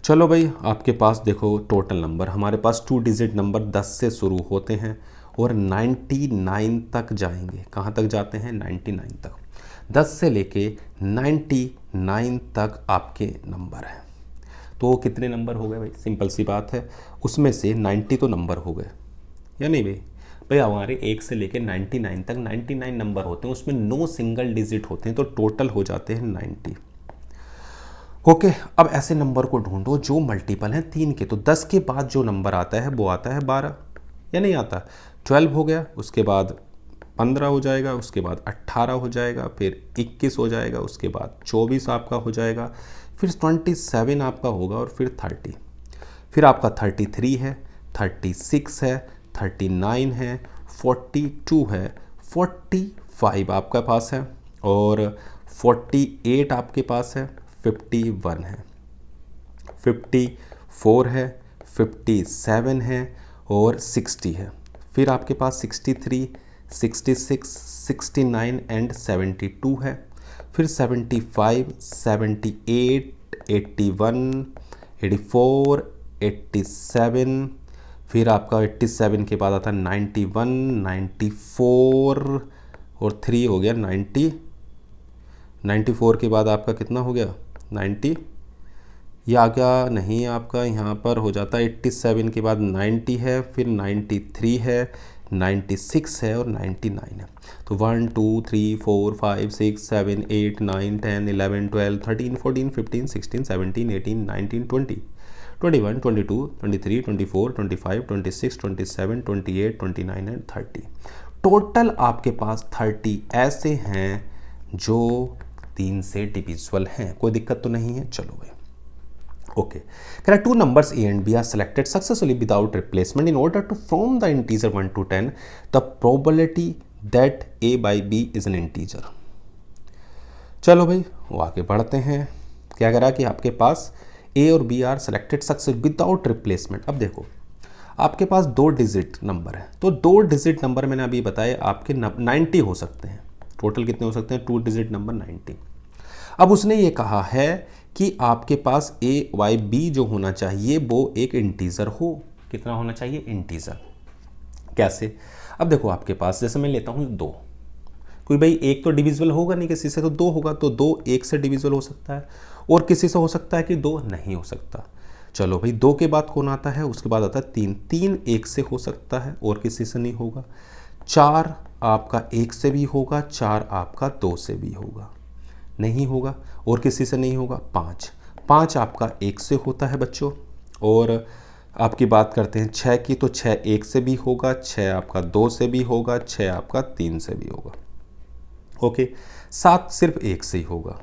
चलो भाई, आपके पास देखो total number, हमारे पास 2 डिजिट नंबर 10 से शुरू होते हैं और 99 तक जाएंगे। कहाँ तक जाते हैं? 99 तक। 10 से लेके 99 तक आपके नंबर हैं। तो कितने नंबर हो गए भाई? सिंपल सी बात है, उसमें से 90 तो नंबर हो गए या नहीं भाई? भाई हमारे 1 से लेके 99 तक 99 नंबर होते हैं, उसमें 9 सिंगल डिजिट होते हैं, तो टोटल हो जाते हैं 90। ओके अब ऐसे नंबर को ढूंढो जो मल्टीपल हैं 3 के। तो 10 के बाद जो नंबर आता है वो आता है 12 या नहीं आता? 12 हो गया, उसके बाद 15 हो जाएगा, उसके बाद 18 हो जाएगा, फिर 21 हो जाएगा, उसके बाद 24 आपका हो जाएगा, फिर 27 आपका होगा और फिर 30, फिर आपका 33 है, 36 है, 39 है, 42 है, 45 आपका पास है और 48 आपके पास है, 51 है, 54 है, 57 है और 60 है। फिर आपके पास 63, 66, 69 एंड 72 है। फिर 75, 78, 81, 84, 87, फिर आपका 87 के बाद आता है 91, 94 और 3 हो गया 90। 94 के बाद आपका कितना हो गया? 90। ये आ गया नहीं, आपका यहाँ पर हो जाता है 87 के बाद 90 है, फिर 93 है, 96 है और 99 है। तो 1 2 3 4 5 6 7 8 9 10 11 12 13 14 15 16 17 18 19 20 21 22 23 24 25 26 27 28 29 एंड 30। टोटल आपके पास 30 ऐसे हैं जो 3 से डिविजिबल हैं। कोई दिक्कत तो नहीं है? चलो भाई ओके। कह रहा 2 numbers a and b are selected successfully without replacement in order to form the integer 1 to 10, the probability that a by b is an integer। चलो भाई वो आगे बढ़ते हैं। क्या कह रहा कि आपके पास a और b are selected success without replacement. अब देखो आपके पास 2 डिजिट नंबर है, तो 2 डिजिट नंबर मैंने अभी बताया आपके 90 हो सकते हैं। टोटल कितने हो सकते हैं? 2 डिजिट नंबर 90। अब उसने ये कहा है कि आपके पास a y b जो होना चाहिए वो एक इंटीजर हो। कितना होना चाहिए? इंटीजर। कैसे? अब देखो आपके पास जैसे मैं लेता हूँ 2, कोई भाई एक तो डिविजिबल होगा नहीं किसी से, तो 2 होगा, तो 2 1 से डिविजिबल हो सकता है और किसी से हो सकता है कि 2 नहीं हो सकता। चलो भाई 2 के बाद कौन आता है, उसके बाद आता है 3। 3 1 से हो सकता है और किसी से नहीं होगा। 4 आपका 1 से भी होगा, 4 आपका 2 से भी होगा, नहीं होगा और किसी से नहीं होगा। 5 आपका 1 से होता है बच्चों। और आपकी बात करते हैं 6 की, तो 6 1 से भी होगा, 6 आपका 2 से भी होगा, 6 आपका 3 से भी होगा। ओके, 7 सिर्फ 1 से ही होगा।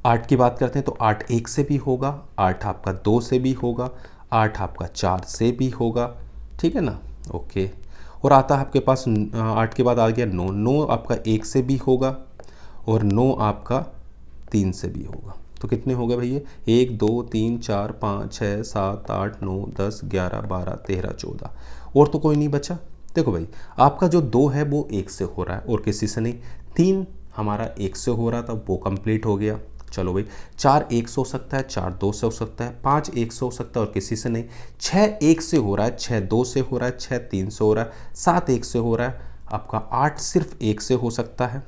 8 की बात करते हैं तो 8 1 से भी होगा, 8 आपका 2 से भी होगा, 8 आपका 4 से भी होगा, ठीक है ना। ओके, और आता है आपके पास 8 के बाद आ गया 9। 9 आपका 1 से भी होगा और 9 आपका 3 से भी होगा। तो कितने हो गए भैया, 1 2 3 4 5 6 7 8 9 10 11 12 13 14, और तो कोई नहीं बचा। देखो भाई आपका जो 2 है वो 1 से हो रहा है और किसी से नहीं। 3 हमारा 1 से हो रहा था, वो कंप्लीट हो गया। चलो भाई 4 1 से हो सकता है, 4 2 से हो सकता है, 5 1 से हो सकता है और किसी से नहीं। 6 1 से हो रहा है, 6 2 से हो रहा है, 6 3 से हो रहा है, 7 1 से हो रहा है। आपका 8 सिर्फ 1 से हो सकता है,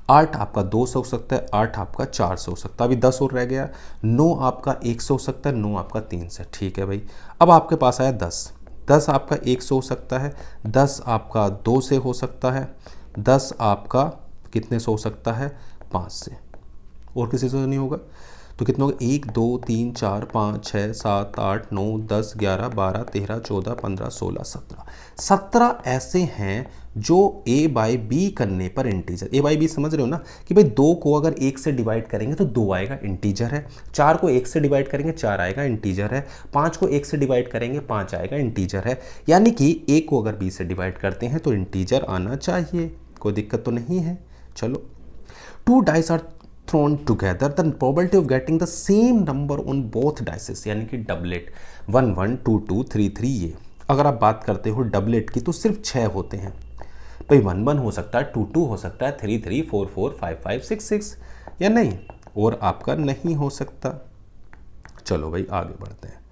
8 आपका 2 से हो सकता है, 8 आपका 4 से हो सकता है, अभी 10 और रह गया। 9 आपका 1 से हो सकता है, 9 आपका 3 से, ठीक है भाई। अब आपके पास आया 10। 10 आपका 1 से हो सकता है, 10 आपका 2 से हो सकता है, 10 आपका कितने से हो सकता है, 5 से, और किसी से नहीं होगा। तो कितना होगा, 1 2 3 4 5 6 7 8 9 10 11 12 13 14 15 16 17। 17 ऐसे हैं जो a बाई बी करने पर इंटीजर, a बाई बी समझ रहे हो ना, कि भाई 2 को अगर 1 से डिवाइड करेंगे तो 2 आएगा, इंटीजर है। 4 को 1 से डिवाइड करेंगे 4 आएगा, इंटीजर है। 5 को 1 से डिवाइड करेंगे 5 आएगा, इंटीजर है। यानी कि a को अगर b से डिवाइड करते हैं तो इंटीजर आना चाहिए, कोई दिक्कत तो नहीं है। चलो, 2 dice are thrown together, the probability of getting the same number on both dices, यानी कि डबलेट 1 1 2 2 3 3। ये अगर आप बात करते हो डबलेट की तो सिर्फ 6 होते हैं भाई। 1 1 हो सकता है, 2 2 हो सकता है, 3 3 4 4 5 5 6 6, या नहीं, और आपका नहीं हो सकता। चलो भाई आगे बढ़ते हैं।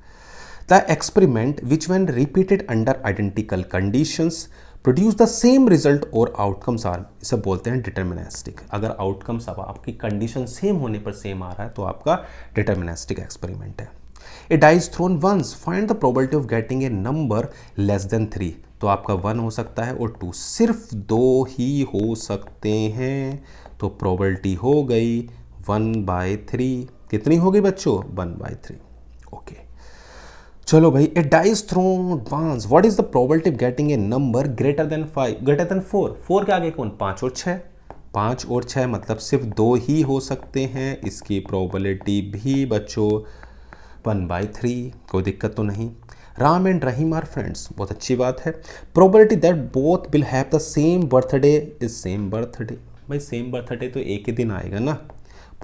The experiment which when repeated under identical conditions produce the same result or outcomes are, इसे बोलते हैं डिटर्मिनिस्टिक। अगर आउटकम्स अब आपकी कंडीशन सेम होने पर सेम आ रहा है तो आपका डिटर्मिनिस्टिक एक्सपेरिमेंट है। A dice thrown once, find the probability of getting a number less than 3। तो आपका 1 हो सकता है और 2, सिर्फ 2 ही हो सकते हैं, तो प्रोबेबिलिटी हो गई 1/3। कितनी हो गई बच्चों, 1/3। ओके, चलो भाई, a dice thrown once, what is the probability of getting a number greater than 5 greater than 4। 4 के आगे कौन, 5 और 6। 5 और 6 मतलब सिर्फ 2 ही हो सकते हैं, इसकी प्रोबेबिलिटी भी बच्चों 1/3, कोई दिक्कत तो नहीं। Ram and Rahim are friends, बहुत अच्छी बात है। Probability that both will have the same birthday is same birthday. भाई सेम बर्थडे तो एक ही दिन आएगा ना,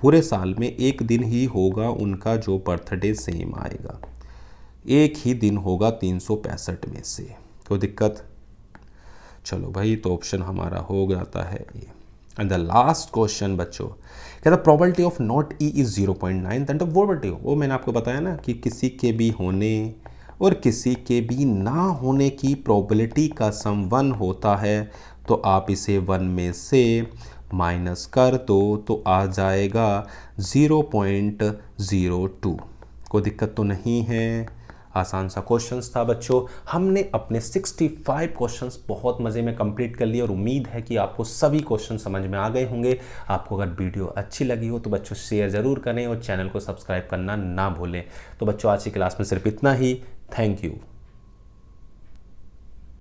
पूरे साल में एक दिन ही होगा उनका जो बर्थडे सेम आएगा, एक ही दिन होगा 365 में से, कोई दिक्कत। चलो भाई, तो ऑप्शन हमारा हो जाता है ए। एंड द लास्ट क्वेश्चन बच्चों, क्या the probability of not E is 0.9, that the probability, वो मैंने आपको बताया ना कि किसी के भी होने और किसी के भी ना होने की प्रोबेबिलिटी का सम 1 होता है, तो आप इसे 1 में से माइनस कर दो तो आ जाएगा 0.02। कोई दिक्कत तो नहीं है, आसान सा क्वेश्चंस था बच्चों। हमने अपने 65 क्वेश्चंस बहुत मज़े में कंप्लीट कर लिए और उम्मीद है कि आपको सभी क्वेश्चन समझ में आ गए होंगे। आपको अगर वीडियो अच्छी लगी हो तो बच्चों शेयर ज़रूर करें और चैनल को सब्सक्राइब करना ना भूलें। तो बच्चों आज की क्लास में सिर्फ इतना ही। Thank you.